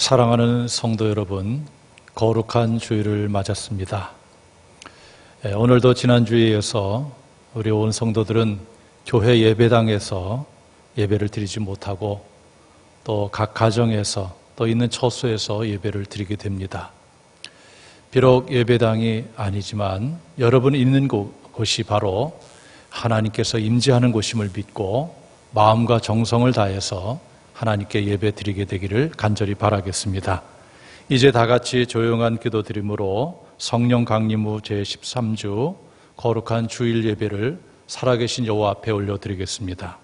사랑하는 성도 여러분, 거룩한 주일을 맞았습니다. 오늘도 지난주에 이어서 우리 온 성도들은 교회 예배당에서 예배를 드리지 못하고 또 각 가정에서 또 있는 처소에서 예배를 드리게 됩니다. 비록 예배당이 아니지만 여러분이 있는 곳이 바로 하나님께서 임재하는 곳임을 믿고 마음과 정성을 다해서 하나님께 예배 드리게 되기를 간절히 바라겠습니다. 이제 다 같이 조용한 기도 드림으로 성령 강림 후 제13주 거룩한 주일 예배를 살아계신 여호와 앞에 올려드리겠습니다.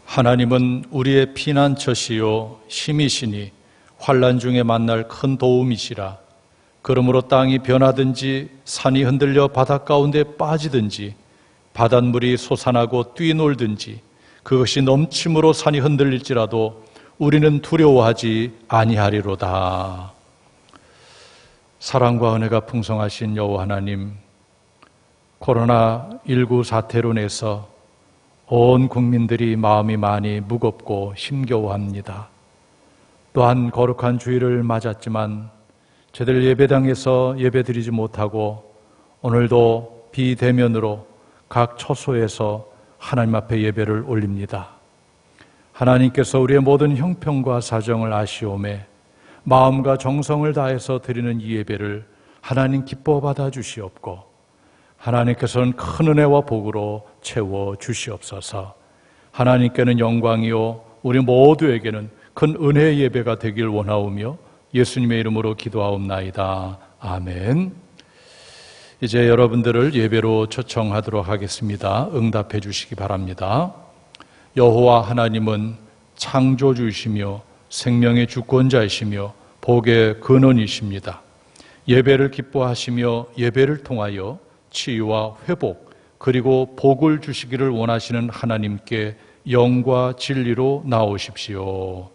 하나님은 우리의 피난처시요 힘이시니 환난 중에 만날 큰 도움이시라. 그러므로 땅이 변하든지 산이 흔들려 바닷 가운데 빠지든지 바닷물이 솟아나고 뛰놀든지 그것이 넘침으로 산이 흔들릴지라도 우리는 두려워하지 아니하리로다. 사랑과 은혜가 풍성하신 여호와 하나님, 코로나19 사태로 인해서 온 국민들이 마음이 많이 무겁고 힘겨워합니다. 또한 거룩한 주일을 맞았지만 저들 예배당에서 예배드리지 못하고 오늘도 비대면으로 각 처소에서 하나님 앞에 예배를 올립니다. 하나님께서 우리의 모든 형편과 사정을 아시오매 마음과 정성을 다해서 드리는 이 예배를 하나님 기뻐 받아 주시옵고 하나님께서는 큰 은혜와 복으로 채워 주시옵소서. 하나님께는 영광이요 우리 모두에게는 큰 은혜의 예배가 되길 원하오며 예수님의 이름으로 기도하옵나이다. 아멘. 이제 여러분들을 예배로 초청하도록 하겠습니다. 응답해 주시기 바랍니다. 여호와 하나님은 창조주이시며 생명의 주권자이시며 복의 근원이십니다. 예배를 기뻐하시며 예배를 통하여 치유와 회복 그리고 복을 주시기를 원하시는 하나님께 영과 진리로 나오십시오.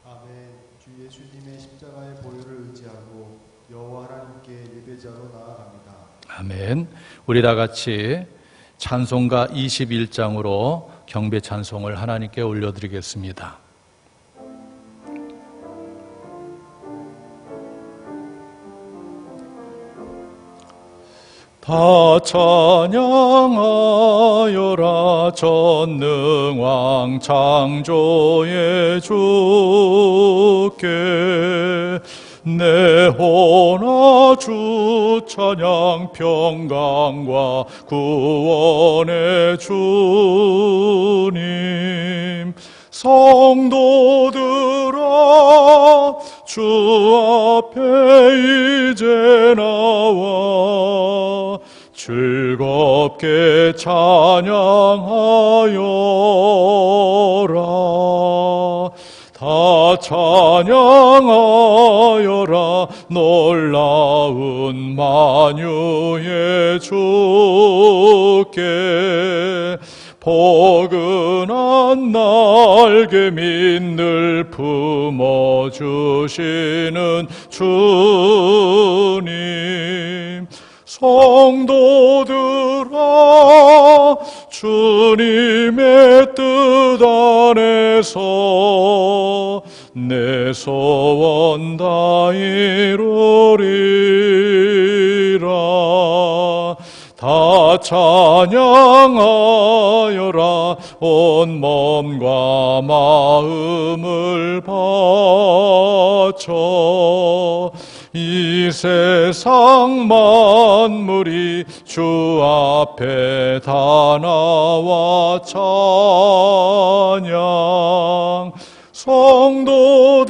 아멘. 주 예수님의 십자가의 보혈을 의지하고 여호와 하나님께 예배자로 나아갑니다. 아멘. 우리 다 같이 찬송가 21장으로 경배 찬송을 하나님께 올려드리겠습니다. 다 찬양하여라 전능왕 창조의 주께 내 혼아 주 찬양 평강과 구원의 주님 성도들아 주 앞에 이제 나와 즐겁게 찬양하여라. 다 찬양하여라. 놀라운 만유의 주께 포근한 날개 밑늘 품어주시는 주님 성도들아 주님의 뜻 안에서 내 소원 다 이루리라. 다 찬양하여라. 온 몸과 마음을 바쳐 이 세상 만물이 주 앞에 다 나와 찬양. 성도들아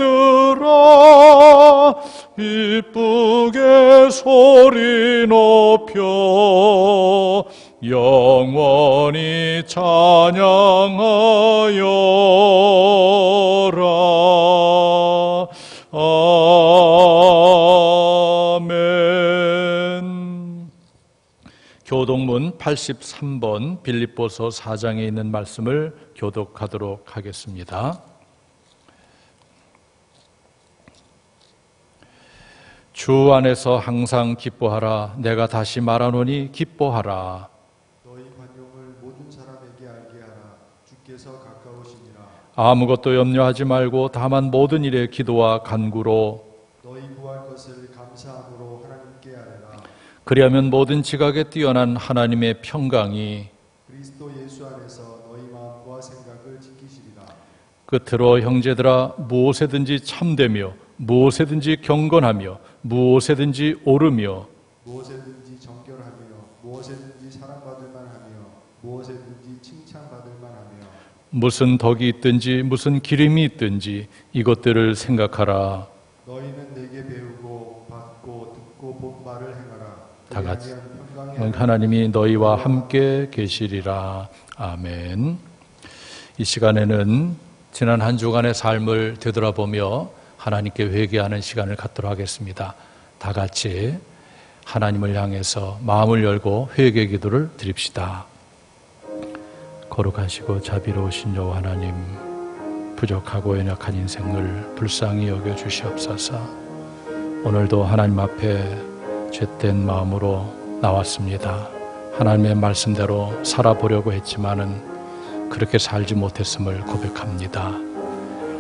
이쁘게 소리 높여 영원히 찬양하여라. 아멘. 교독문 83번 빌립보서 4장에 있는 말씀을 교독하도록 하겠습니다. 주 안에서 항상 기뻐하라. 내가 다시 말하노니 기뻐하라. 너희 관용을 모든 사람에게 알게 하라. 주께서 가까우시니라. 아무것도 염려하지 말고 다만 모든 일에 기도와 간구로 너희 구할 것을 감사함으로 하나님께 아뢰라. 그리하면 모든 지각에 뛰어난 하나님의 평강이 그리스도 예수 안에서 너희 마음과 생각을 지키시리라. 끝으로 형제들아, 무엇에든지 참되며 무엇에든지 경건하며 무엇에든지 오르며 무엇에든지 정결하며 무엇에든지 사랑받을 만하며 무엇에든지 칭찬받을 만하며 무슨 덕이 있든지 무슨 기림이 있든지 이것들을 생각하라. 너희는 내게 배우고 받고 듣고 본 말을 행하라. 다 같이. 그리하면 평강이 하나님이 너희와 함께 계시리라. 아멘. 이 시간에는 지난 한 주간의 삶을 되돌아보며 하나님께 회개하는 시간을 갖도록 하겠습니다. 다 같이 하나님을 향해서 마음을 열고 회개 기도를 드립시다. 거룩하시고 자비로우신 여호와 하나님, 부족하고 연약한 인생을 불쌍히 여겨 주시옵소서. 오늘도 하나님 앞에 죄된 마음으로 나왔습니다. 하나님의 말씀대로 살아보려고 했지만은 그렇게 살지 못했음을 고백합니다.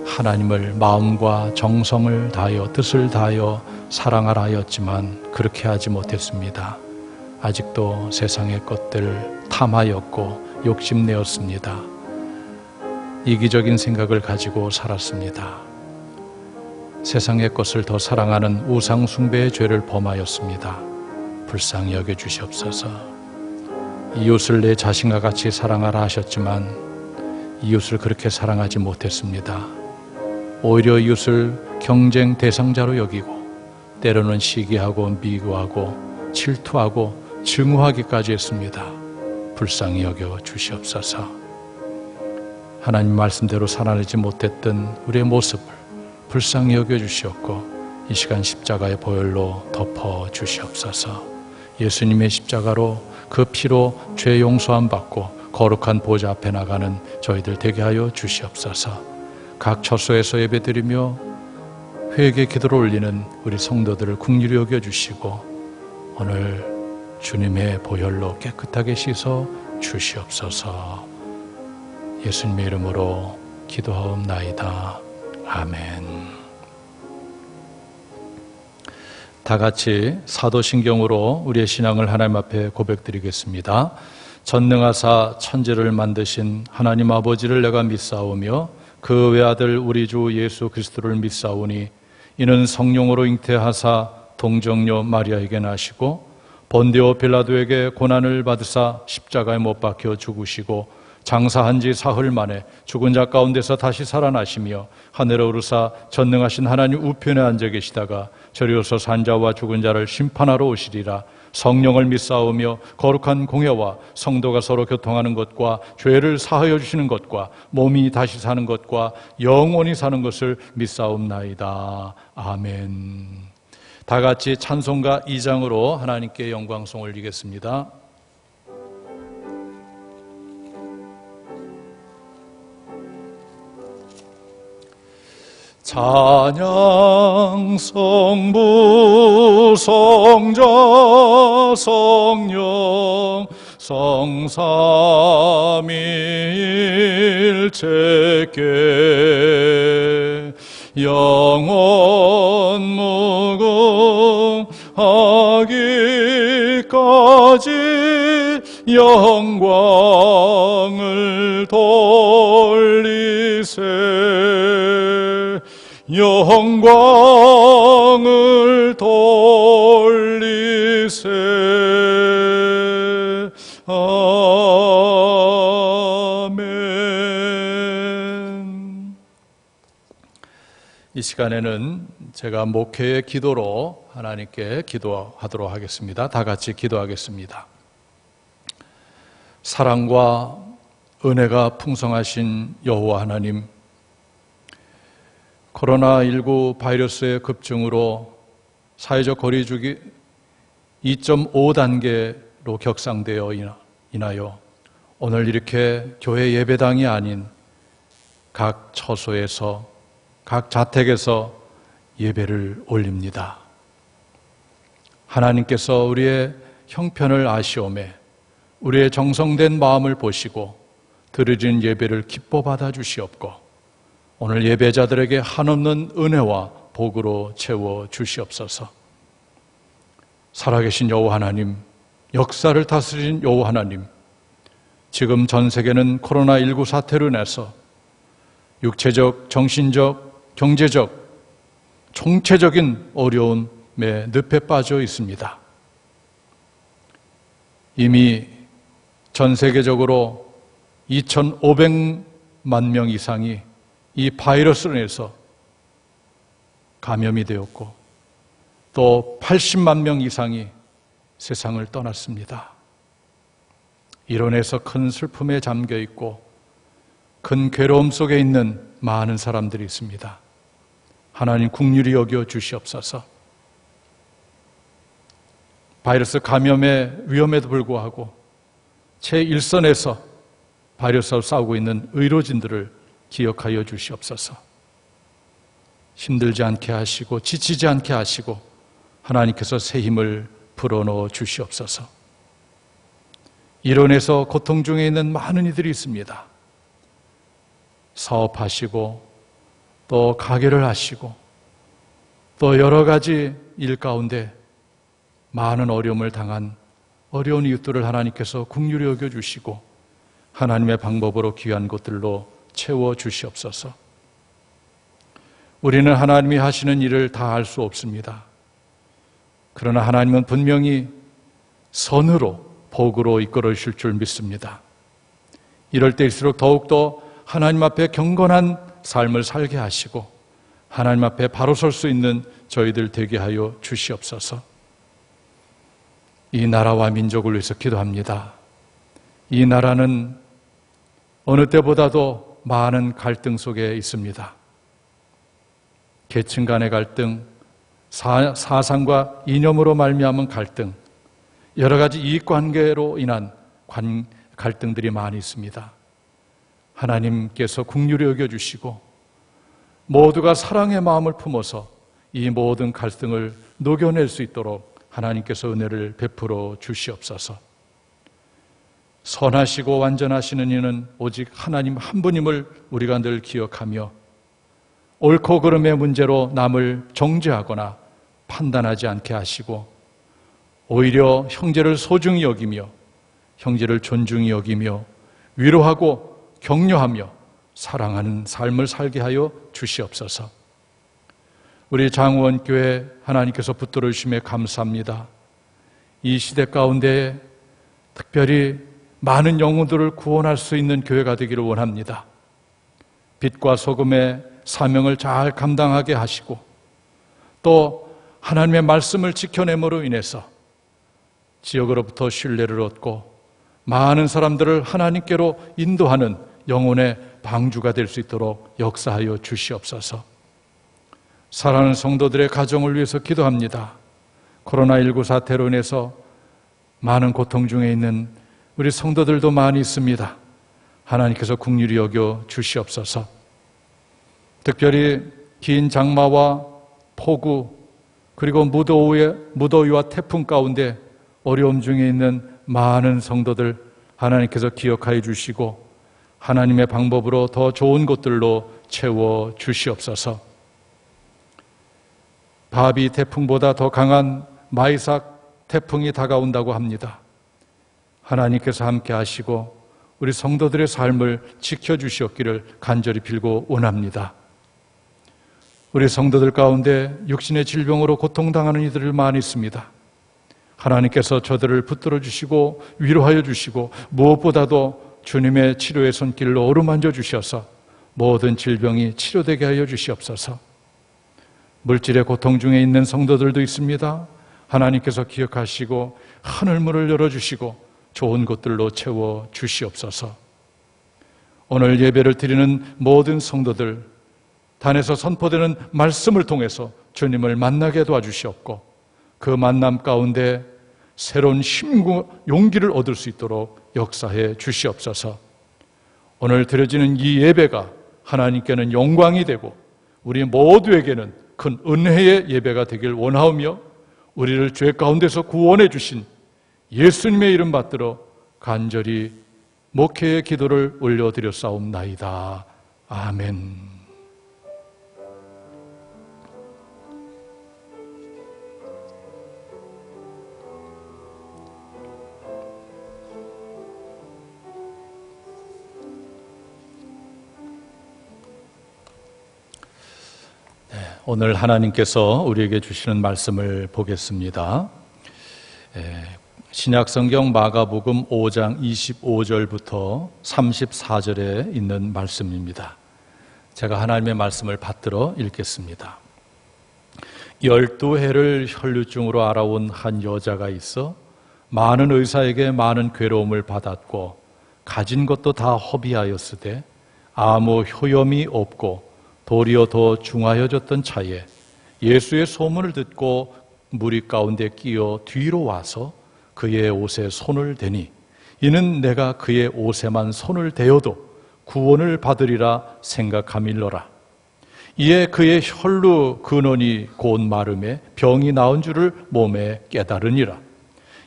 하나님을 마음과 정성을 다하여 뜻을 다하여 사랑하라 하였지만 그렇게 하지 못했습니다. 아직도 세상의 것들 탐하였고 욕심내었습니다. 이기적인 생각을 가지고 살았습니다. 세상의 것을 더 사랑하는 우상숭배의 죄를 범하였습니다. 불쌍히 여겨주시옵소서. 이웃을 내 자신과 같이 사랑하라 하셨지만 이웃을 그렇게 사랑하지 못했습니다. 오히려 이웃을 경쟁 대상자로 여기고 때로는 시기하고 미워하고 질투하고 증오하기까지 했습니다. 불쌍히 여겨 주시옵소서. 하나님 말씀대로 살아내지 못했던 우리의 모습을 불쌍히 여겨 주시옵고 이 시간 십자가의 보혈로 덮어 주시옵소서. 예수님의 십자가로 그 피로 죄 용서함 받고 거룩한 보좌 앞에 나가는 저희들 되게 하여 주시옵소서. 각 처소에서 예배드리며 회개 기도를 올리는 우리 성도들을 긍휼히 여겨 주시고 오늘 주님의 보혈로 깨끗하게 씻어 주시옵소서. 예수님의 이름으로 기도하옵나이다. 아멘. 다 같이 사도신경으로 우리의 신앙을 하나님 앞에 고백드리겠습니다. 전능하사 천지를 만드신 하나님 아버지를 내가 믿사오며 그 외아들 우리 주 예수 그리스도를 믿사오니 이는 성령으로 잉태하사 동정녀 마리아에게 나시고 본디오 빌라도에게 고난을 받으사 십자가에 못 박혀 죽으시고 장사한 지 사흘 만에 죽은 자 가운데서 다시 살아나시며 하늘에 오르사 전능하신 하나님 우편에 앉아 계시다가 저리로서 산자와 죽은 자를 심판하러 오시리라. 성령을 믿사오며 거룩한 공회와 성도가 서로 교통하는 것과 죄를 사하여 주시는 것과 몸이 다시 사는 것과 영원히 사는 것을 믿사옵나이다. 아멘. 다 같이 찬송가 2장으로 하나님께 영광송 올리겠습니다. 찬양 성부 성자 성령 성삼위일체께 영원 무궁하기까지 영광을 돌리세 영광을 돌리세. 아멘. 이 시간에는 제가 목회의 기도로 하나님께 기도하도록 하겠습니다. 다 같이 기도하겠습니다. 사랑과 은혜가 풍성하신 여호와 하나님, 코로나19 바이러스의 급증으로 사회적 거리두기 2.5단계로 격상되어 인하여 오늘 이렇게 교회 예배당이 아닌 각 처소에서 각 자택에서 예배를 올립니다. 하나님께서 우리의 형편을 아시오매 우리의 정성된 마음을 보시고 드려진 예배를 기뻐 받아주시옵고 오늘 예배자들에게 한없는 은혜와 복으로 채워 주시옵소서. 살아계신 여호와 하나님, 역사를 다스리신 여호와 하나님, 지금 전 세계는 코로나19 사태로 인해서 육체적, 정신적, 경제적, 총체적인 어려움에 늪에 빠져 있습니다. 이미 전 세계적으로 2,500만 명 이상이 이 바이러스로 인해서 감염이 되었고 또 80만 명 이상이 세상을 떠났습니다. 이로 인해서 큰 슬픔에 잠겨 있고 큰 괴로움 속에 있는 많은 사람들이 있습니다. 하나님 긍휼히 여겨 주시옵소서. 바이러스 감염의 위험에도 불구하고 제1선에서 바이러스와 싸우고 있는 의료진들을 기억하여 주시옵소서. 힘들지 않게 하시고 지치지 않게 하시고 하나님께서 새 힘을 불어넣어 주시옵소서. 이로 인해서 고통 중에 있는 많은 이들이 있습니다. 사업하시고 또 가게를 하시고 또 여러 가지 일 가운데 많은 어려움을 당한 어려운 이웃들을 하나님께서 긍휼히 여겨주시고 하나님의 방법으로 귀한 것들로 채워주시옵소서. 우리는 하나님이 하시는 일을 다 알 수 없습니다. 그러나 하나님은 분명히 선으로 복으로 이끌어 주실 줄 믿습니다. 이럴 때일수록 더욱더 하나님 앞에 경건한 삶을 살게 하시고 하나님 앞에 바로 설 수 있는 저희들 되게 하여 주시옵소서. 이 나라와 민족을 위해서 기도합니다. 이 나라는 어느 때보다도 많은 갈등 속에 있습니다. 계층 간의 갈등, 사상과 이념으로 말미암은 갈등, 여러 가지 이익관계로 인한 갈등들이 많이 있습니다. 하나님께서 긍휼히 여겨주시고 모두가 사랑의 마음을 품어서 이 모든 갈등을 녹여낼 수 있도록 하나님께서 은혜를 베풀어 주시옵소서. 선하시고 완전하시는 이는 오직 하나님 한 분임을 우리가 늘 기억하며 옳고 그름의 문제로 남을 정죄하거나 판단하지 않게 하시고 오히려 형제를 소중히 여기며 형제를 존중히 여기며 위로하고 격려하며 사랑하는 삶을 살게 하여 주시옵소서. 우리 장우원교회 하나님께서 붙들어 주심에 감사합니다. 이 시대 가운데 특별히 많은 영혼들을 구원할 수 있는 교회가 되기를 원합니다. 빛과 소금의 사명을 잘 감당하게 하시고 또 하나님의 말씀을 지켜냄으로 인해서 지역으로부터 신뢰를 얻고 많은 사람들을 하나님께로 인도하는 영혼의 방주가 될 수 있도록 역사하여 주시옵소서. 사랑하는 성도들의 가정을 위해서 기도합니다. 코로나19 사태로 인해서 많은 고통 중에 있는 우리 성도들도 많이 있습니다. 하나님께서 긍휼히 여겨 주시옵소서. 특별히 긴 장마와 폭우 그리고 무더위와 태풍 가운데 어려움 중에 있는 많은 성도들 하나님께서 기억하여 주시고 하나님의 방법으로 더 좋은 것들로 채워 주시옵소서. 바비 태풍보다 더 강한 마이삭 태풍이 다가온다고 합니다. 하나님께서 함께 하시고 우리 성도들의 삶을 지켜주시옵기를 간절히 빌고 원합니다. 우리 성도들 가운데 육신의 질병으로 고통당하는 이들이 많이 있습니다. 하나님께서 저들을 붙들어 주시고 위로하여 주시고 무엇보다도 주님의 치료의 손길로 어루만져 주셔서 모든 질병이 치료되게 하여 주시옵소서. 물질의 고통 중에 있는 성도들도 있습니다. 하나님께서 기억하시고 하늘문을 열어주시고 좋은 것들로 채워 주시옵소서. 오늘 예배를 드리는 모든 성도들 단에서 선포되는 말씀을 통해서 주님을 만나게 도와주시옵고 그 만남 가운데 새로운 힘과 용기를 얻을 수 있도록 역사해 주시옵소서. 오늘 드려지는 이 예배가 하나님께는 영광이 되고 우리 모두에게는 큰 은혜의 예배가 되길 원하오며 우리를 죄 가운데서 구원해 주신 예수님의 이름 받들어 간절히 목회의 기도를 올려드렸사옵나이다. 아멘. 오늘 하나님께서 우리에게 주시는 말씀을 보겠습니다. 신약성경 마가복음 5장 25절부터 34절에 있는 말씀입니다. 제가 하나님의 말씀을 받들어 읽겠습니다. 12해를 혈류증으로 알아온 한 여자가 있어 많은 의사에게 많은 괴로움을 받았고 가진 것도 다 허비하였으되 아무 효염이 없고 도리어 더 중하여졌던 차에 예수의 소문을 듣고 무리 가운데 끼어 뒤로 와서 그의 옷에 손을 대니 이는 내가 그의 옷에만 손을 대어도 구원을 받으리라 생각함일러라. 이에 그의 혈루 근원이 곧 마름에 병이 나은 줄을 몸에 깨달으니라.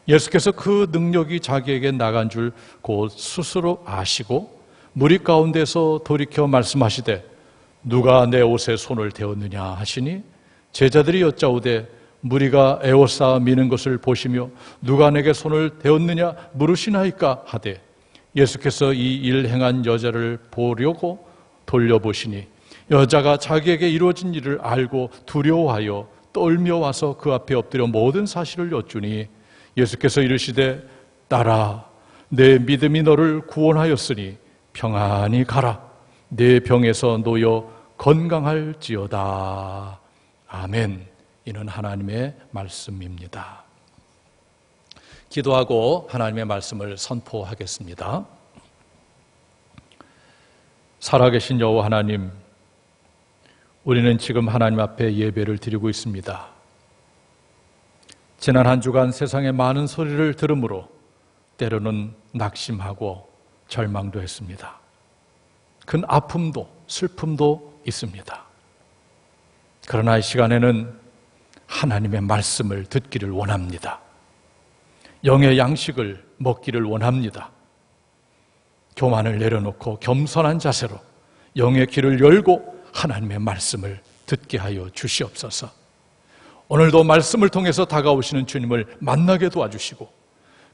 예수께서 그 능력이 자기에게 나간 줄 곧 스스로 아시고 무리 가운데서 돌이켜 말씀하시되 누가 내 옷에 손을 대었느냐 하시니 제자들이 여짜오되 무리가 에워싸 미는 것을 보시며 누가 내게 손을 대었느냐 물으시나이까 하되 예수께서 이 일 행한 여자를 보려고 돌려보시니 여자가 자기에게 이루어진 일을 알고 두려워하여 떨며 와서 그 앞에 엎드려 모든 사실을 여쭈니 예수께서 이르시되 딸아 내 믿음이 너를 구원하였으니 평안히 가라. 내 병에서 놓여 건강할지어다. 아멘. 이는 하나님의 말씀입니다. 기도하고 하나님의 말씀을 선포하겠습니다. 살아계신 여호와 하나님, 우리는 지금 하나님 앞에 예배를 드리고 있습니다. 지난 한 주간 세상의 많은 소리를 들으므로 때로는 낙심하고 절망도 했습니다. 큰 아픔도 슬픔도 있습니다. 그러나 이 시간에는 하나님의 말씀을 듣기를 원합니다. 영의 양식을 먹기를 원합니다. 교만을 내려놓고 겸손한 자세로 영의 길을 열고 하나님의 말씀을 듣게 하여 주시옵소서. 오늘도 말씀을 통해서 다가오시는 주님을 만나게 도와주시고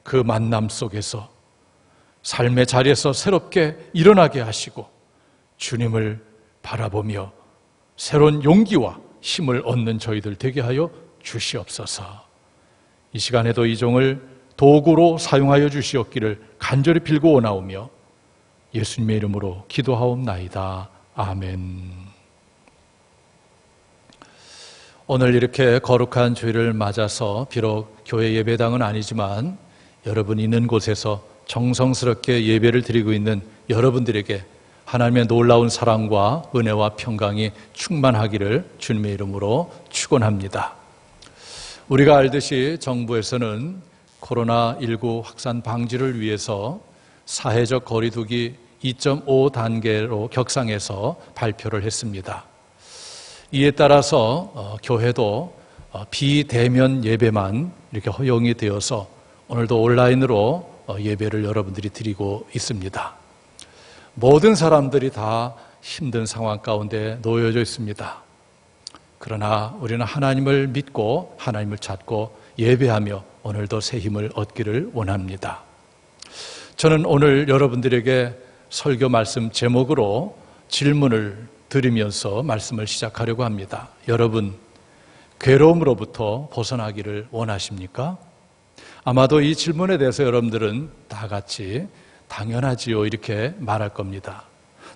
그 만남 속에서 삶의 자리에서 새롭게 일어나게 하시고 주님을 바라보며 새로운 용기와 힘을 얻는 저희들 되게 하여 주시옵소서. 이 시간에도 이 종을 도구로 사용하여 주시옵기를 간절히 빌고 원하오며 예수님의 이름으로 기도하옵나이다. 아멘. 오늘 이렇게 거룩한 주일을 맞아서 비록 교회 예배당은 아니지만 여러분 있는 곳에서 정성스럽게 예배를 드리고 있는 여러분들에게 하나님의 놀라운 사랑과 은혜와 평강이 충만하기를 주님의 이름으로 축원합니다. 우리가 알듯이 정부에서는 코로나19 확산 방지를 위해서 사회적 거리두기 2.5단계로 격상해서 발표를 했습니다. 이에 따라서 교회도 비대면 예배만 이렇게 허용이 되어서 오늘도 온라인으로 예배를 여러분들이 드리고 있습니다. 모든 사람들이 다 힘든 상황 가운데 놓여져 있습니다. 그러나 우리는 하나님을 믿고 하나님을 찾고 예배하며 오늘도 새 힘을 얻기를 원합니다. 저는 오늘 여러분들에게 설교 말씀 제목으로 질문을 드리면서 말씀을 시작하려고 합니다. 여러분, 괴로움으로부터 벗어나기를 원하십니까? 아마도 이 질문에 대해서 여러분들은 다 같이 당연하지요 이렇게 말할 겁니다.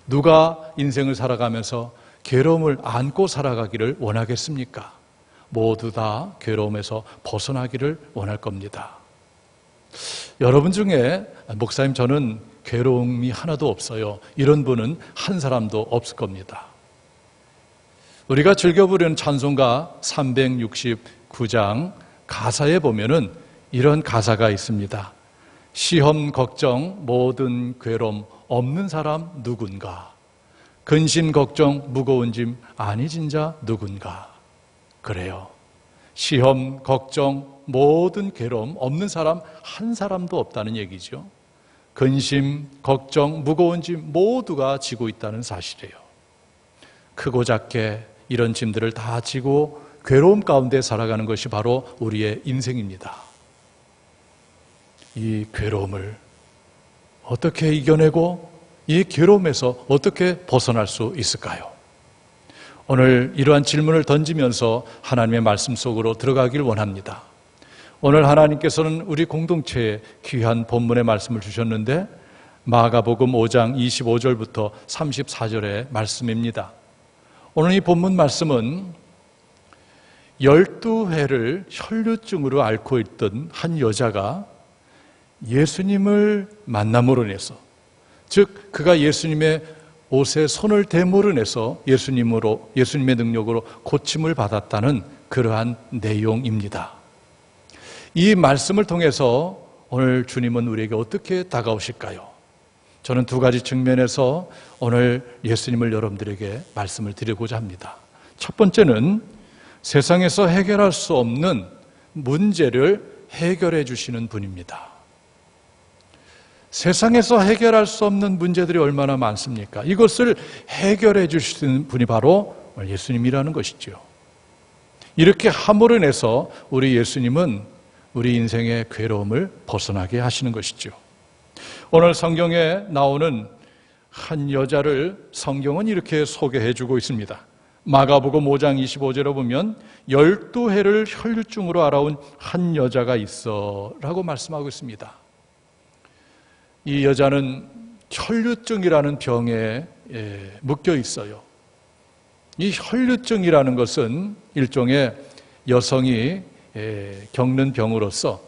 누가 인생을 살아가면서 괴로움을 안고 살아가기를 원하겠습니까? 모두 다 괴로움에서 벗어나기를 원할 겁니다. 여러분 중에 목사님 저는 괴로움이 하나도 없어요, 이런 분은 한 사람도 없을 겁니다. 우리가 즐겨 부르는 찬송가 369장 가사에 보면은 이런 가사가 있습니다. 시험, 걱정, 모든 괴로움 없는 사람 누군가? 근심, 걱정, 무거운 짐 아니진 자 누군가? 그래요. 시험, 걱정, 모든 괴로움 없는 사람 한 사람도 없다는 얘기죠. 근심, 걱정, 무거운 짐 모두가 지고 있다는 사실이에요. 크고 작게 이런 짐들을 다 지고 괴로움 가운데 살아가는 것이 바로 우리의 인생입니다. 이 괴로움을 어떻게 이겨내고 이 괴로움에서 어떻게 벗어날 수 있을까요? 오늘 이러한 질문을 던지면서 하나님의 말씀 속으로 들어가길 원합니다. 오늘 하나님께서는 우리 공동체에 귀한 본문의 말씀을 주셨는데 마가복음 5장 25절부터 34절의 말씀입니다. 오늘 이 본문 말씀은 12회를 혈류증으로 앓고 있던 한 여자가 예수님을 만남으로 인해서, 즉 그가 예수님의 옷에 손을 대므로 인해서 예수님의 능력으로 고침을 받았다는 그러한 내용입니다. 이 말씀을 통해서 오늘 주님은 우리에게 어떻게 다가오실까요? 저는 두 가지 측면에서 오늘 예수님을 여러분들에게 말씀을 드리고자 합니다. 첫 번째는 세상에서 해결할 수 없는 문제를 해결해 주시는 분입니다. 세상에서 해결할 수 없는 문제들이 얼마나 많습니까? 이것을 해결해 주시는 분이 바로 예수님이라는 것이죠. 이렇게 함으로 인해서 우리 예수님은 우리 인생의 괴로움을 벗어나게 하시는 것이죠. 오늘 성경에 나오는 한 여자를 성경은 이렇게 소개해 주고 있습니다. 마가복음 5장 25절에 보면 12해를 혈류증으로 앓아온 한 여자가 있어 라고 말씀하고 있습니다. 이 여자는 혈류증이라는 병에 묶여 있어요. 이 혈류증이라는 것은 일종의 여성이 겪는 병으로서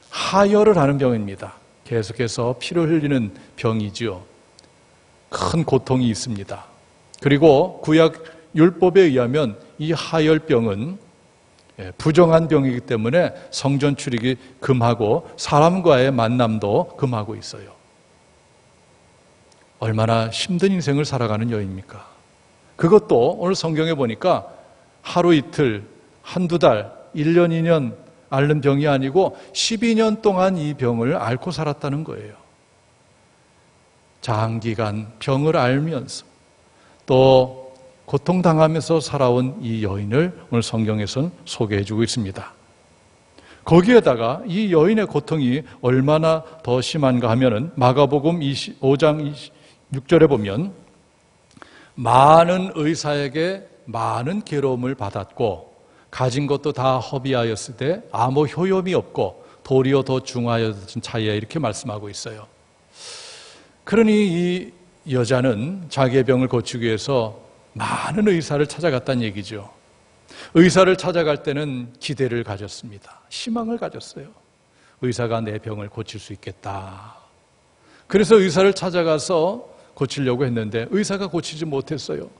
하혈을 하는 병입니다. 계속해서 피를 흘리는 병이지요. 큰 고통이 있습니다. 그리고 구약 율법에 의하면 이 하혈병은 부정한 병이기 때문에 성전 출입이 금하고 사람과의 만남도 금하고 있어요. 얼마나 힘든 인생을 살아가는 여인입니까? 그것도 오늘 성경에 보니까 하루 이틀, 한두 달, 1년, 2년 앓는 병이 아니고 12년 동안 이 병을 앓고 살았다는 거예요. 장기간 병을 앓으면서 또 고통당하면서 살아온 이 여인을 오늘 성경에서는 소개해주고 있습니다. 거기에다가 이 여인의 고통이 얼마나 더 심한가 하면은 마가복음 5장 6절에 보면 많은 의사에게 많은 괴로움을 받았고 가진 것도 다 허비하였을 때 아무 효용이 없고 도리어 더 중하여진 차이야 이렇게 말씀하고 있어요. 그러니 이 여자는 자기의 병을 고치기 위해서 많은 의사를 찾아갔다는 얘기죠. 의사를 찾아갈 때는 기대를 가졌습니다. 희망을 가졌어요. 의사가 내 병을 고칠 수 있겠다. 그래서 의사를 찾아가서 고치려고 했는데 의사가 고치지 못했어요.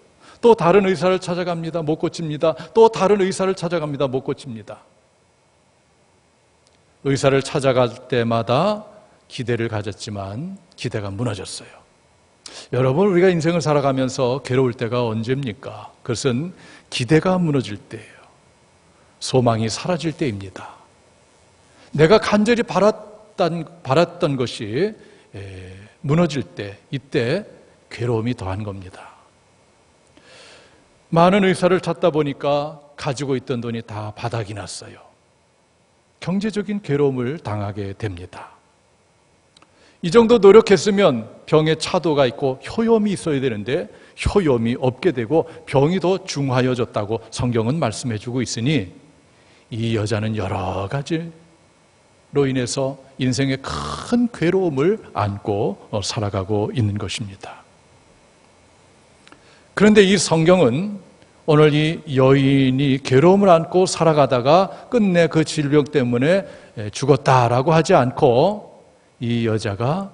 또 다른 의사를 찾아갑니다. 못 고칩니다. 또 다른 의사를 찾아갑니다. 못 고칩니다. 의사를 찾아갈 때마다 기대를 가졌지만 기대가 무너졌어요. 여러분, 우리가 인생을 살아가면서 괴로울 때가 언제입니까? 그것은 기대가 무너질 때예요. 소망이 사라질 때입니다. 내가 간절히 바랐던 것이 무너질 때, 이때 괴로움이 더한 겁니다. 많은 의사를 찾다 보니까 가지고 있던 돈이 다 바닥이 났어요. 경제적인 괴로움을 당하게 됩니다. 이 정도 노력했으면 병에 차도가 있고 효염이 있어야 되는데 효염이 없게 되고 병이 더 중하여졌다고 성경은 말씀해주고 있으니 이 여자는 여러 가지로 인해서 인생의 큰 괴로움을 안고 살아가고 있는 것입니다. 그런데 이 성경은 오늘 이 여인이 괴로움을 안고 살아가다가 끝내 그 질병 때문에 죽었다라고 하지 않고 이 여자가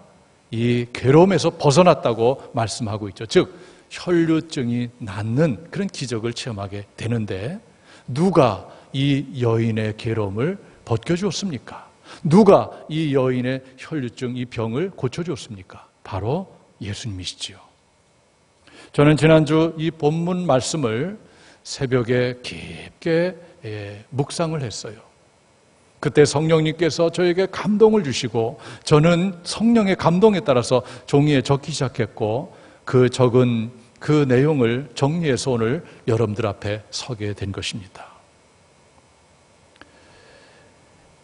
이 괴로움에서 벗어났다고 말씀하고 있죠. 즉 혈류증이 낫는 그런 기적을 체험하게 되는데 누가 이 여인의 괴로움을 벗겨주었습니까? 누가 이 여인의 혈류증 이 병을 고쳐주었습니까? 바로 예수님이시지요. 저는 지난주 이 본문 말씀을 새벽에 깊게 묵상을 했어요. 그때 성령님께서 저에게 감동을 주시고 저는 성령의 감동에 따라서 종이에 적기 시작했고 그 적은 그 내용을 정리해서 오늘 여러분들 앞에 서게 된 것입니다.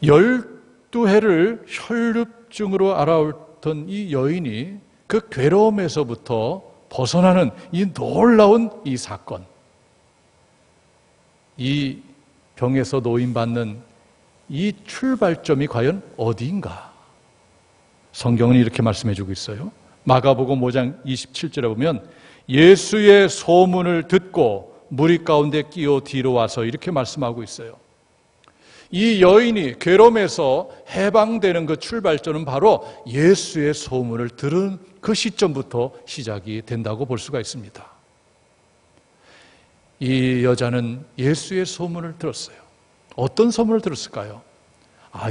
12해를 혈루증으로 앓아왔던 이 여인이 그 괴로움에서부터 벗어나는 이 놀라운 이 사건, 이 병에서 노임받는 이 출발점이 과연 어디인가? 성경은 이렇게 말씀해 주고 있어요. 마가복음 5장 27절에 보면 예수의 소문을 듣고 무리 가운데 끼어 뒤로 와서 이렇게 말씀하고 있어요. 이 여인이 괴로움에서 해방되는 그 출발점은 바로 예수의 소문을 들은 그 시점부터 시작이 된다고 볼 수가 있습니다. 이 여자는 예수의 소문을 들었어요. 어떤 소문을 들었을까요?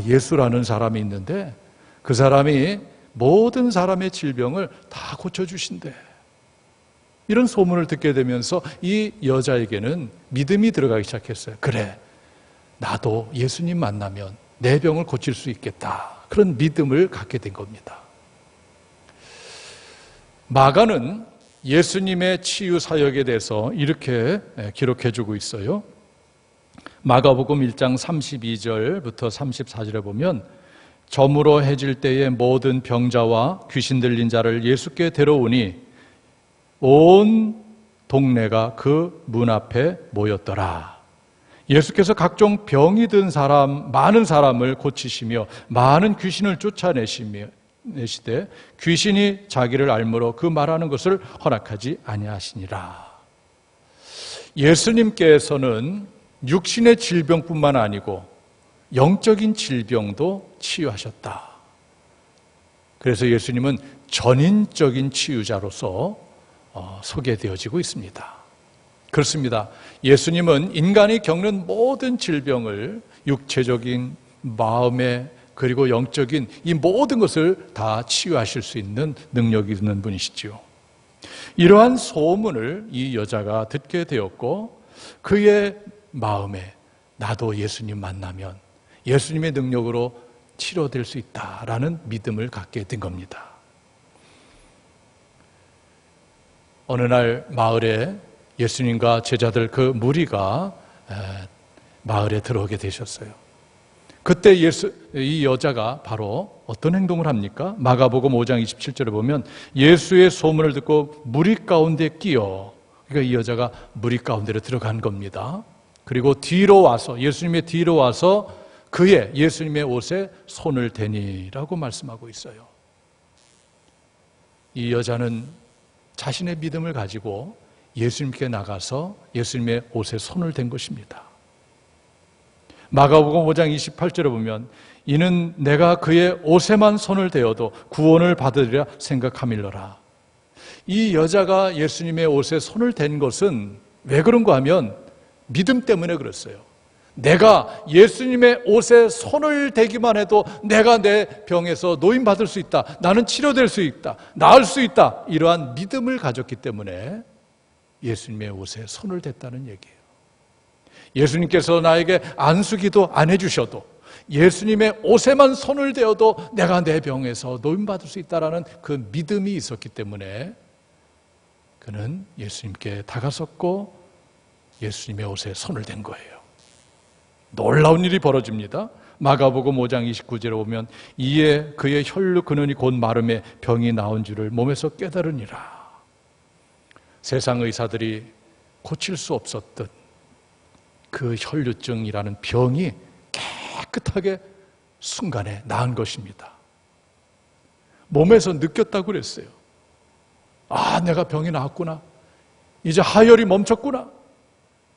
예수라는 사람이 있는데 그 사람이 모든 사람의 질병을 다 고쳐주신대. 이런 소문을 듣게 되면서 이 여자에게는 믿음이 들어가기 시작했어요. 그래, 나도 예수님 만나면 내 병을 고칠 수 있겠다. 그런 믿음을 갖게 된 겁니다. 마가는 예수님의 치유 사역에 대해서 이렇게 기록해주고 있어요. 마가복음 1장 32절부터 34절에 보면 저물어 해질 때에 모든 병자와 귀신 들린 자를 예수께 데려오니 온 동네가 그 문 앞에 모였더라. 예수께서 각종 병이 든 사람, 많은 사람을 고치시며 많은 귀신을 쫓아내시되 귀신이 자기를 알므로 그 말하는 것을 허락하지 아니하시니라. 예수님께서는 육신의 질병뿐만 아니고 영적인 질병도 치유하셨다. 그래서 예수님은 전인적인 치유자로서 소개되어지고 있습니다. 그렇습니다. 예수님은 인간이 겪는 모든 질병을 육체적인, 마음의, 그리고 영적인 이 모든 것을 다 치유하실 수 있는 능력이 있는 분이시지요. 이러한 소문을 이 여자가 듣게 되었고 그의 마음에 나도 예수님 만나면 예수님의 능력으로 치료될 수 있다라는 믿음을 갖게 된 겁니다. 어느 날 마을에 예수님과 제자들 그 무리가 마을에 들어오게 되셨어요. 그때 이 여자가 바로 어떤 행동을 합니까? 마가복음 5장 27절에 보면 예수의 소문을 듣고 무리 가운데 끼어, 그러니까 이 여자가 무리 가운데로 들어간 겁니다. 그리고 뒤로 와서, 예수님의 뒤로 와서 예수님의 옷에 손을 대니라고 말씀하고 있어요. 이 여자는 자신의 믿음을 가지고 예수님께 나가서 예수님의 옷에 손을 댄 것입니다. 마가복음 5장 28절에 보면 이는 내가 그의 옷에만 손을 대어도 구원을 받으리라 생각함일러라. 이 여자가 예수님의 옷에 손을 댄 것은 왜 그런가 하면 믿음 때문에 그랬어요. 내가 예수님의 옷에 손을 대기만 해도 내가 내 병에서 노임받을 수 있다. 나는 치료될 수 있다. 나을 수 있다. 이러한 믿음을 가졌기 때문에 예수님의 옷에 손을 댔다는 얘기예요. 예수님께서 나에게 안수기도 안 해주셔도 예수님의 옷에만 손을 대어도 내가 내 병에서 노임받을 수 있다는 그 믿음이 있었기 때문에 그는 예수님께 다가섰고 예수님의 옷에 손을 댄 거예요. 놀라운 일이 벌어집니다. 마가복음 5장 29절에 보면 이에 그의 혈루 근원이 곧 마름에 병이 나온 줄을 몸에서 깨달으니라. 세상 의사들이 고칠 수 없었던 그 혈루증이라는 병이 깨끗하게 순간에 나은 것입니다. 몸에서 느꼈다고 그랬어요. 내가 병이 나았구나. 이제 하혈이 멈췄구나.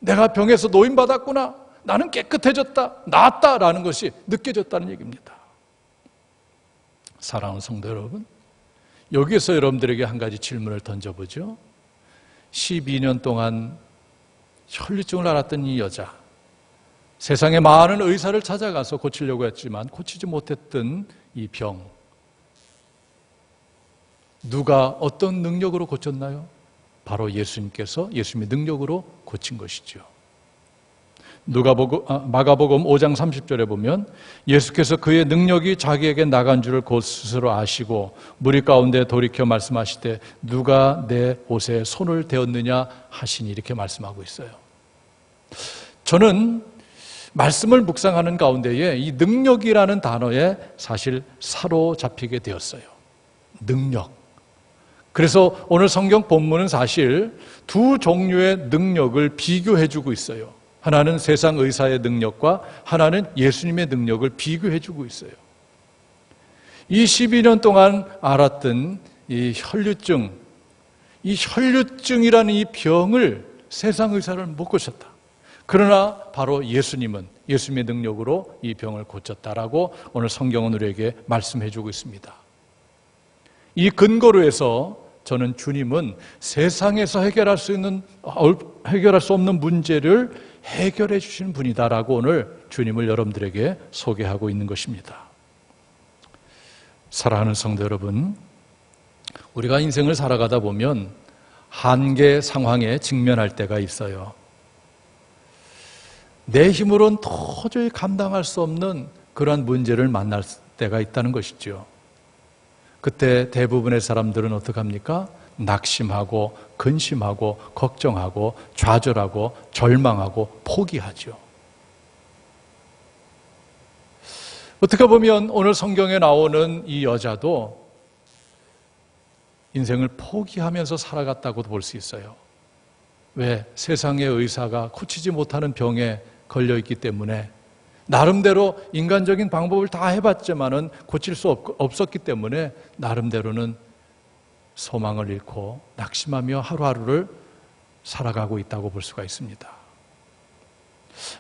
내가 병에서 노임받았구나. 나는 깨끗해졌다, 나았다라는 것이 느껴졌다는 얘기입니다. 사랑하는 성도 여러분, 여기에서 여러분들에게 한 가지 질문을 던져보죠. 12년 동안 혈루증을 앓았던 이 여자, 세상에 많은 의사를 찾아가서 고치려고 했지만 고치지 못했던 이 병, 누가 어떤 능력으로 고쳤나요? 바로 예수님께서 예수님의 능력으로 고친 것이죠. 마가복음 5장 30절에 보면 예수께서 그의 능력이 자기에게 나간 줄을 곧 스스로 아시고 무리 가운데 돌이켜 말씀하시되 누가 내 옷에 손을 대었느냐 하시니 이렇게 말씀하고 있어요. 저는 말씀을 묵상하는 가운데에 이 능력이라는 단어에 사실 사로잡히게 되었어요. 능력. 그래서 오늘 성경 본문은 사실 두 종류의 능력을 비교해주고 있어요. 하나는 세상 의사의 능력과 하나는 예수님의 능력을 비교해주고 있어요. 이 12년 동안 알았던 이 혈류증이라는 이 병을 세상 의사를 못 고쳤다. 그러나 바로 예수님은 예수님의 능력으로 이 병을 고쳤다라고 오늘 성경은 우리에게 말씀해주고 있습니다. 이 근거로 해서 저는 주님은 세상에서 해결할 수 없는 문제를 해결해 주시는 분이다라고 오늘 주님을 여러분들에게 소개하고 있는 것입니다. 사랑하는 성도 여러분, 우리가 인생을 살아가다 보면 한계 상황에 직면할 때가 있어요. 내 힘으로는 도저히 감당할 수 없는 그러한 문제를 만날 때가 있다는 것이죠. 그때 대부분의 사람들은 어떻게 합니까? 낙심하고 근심하고 걱정하고 좌절하고 절망하고 포기하죠. 어떻게 보면 오늘 성경에 나오는 이 여자도 인생을 포기하면서 살아갔다고도 볼 수 있어요. 왜? 세상의 의사가 고치지 못하는 병에 걸려있기 때문에 나름대로 인간적인 방법을 다 해봤지만은 고칠 수 없었기 때문에 나름대로는 소망을 잃고 낙심하며 하루하루를 살아가고 있다고 볼 수가 있습니다.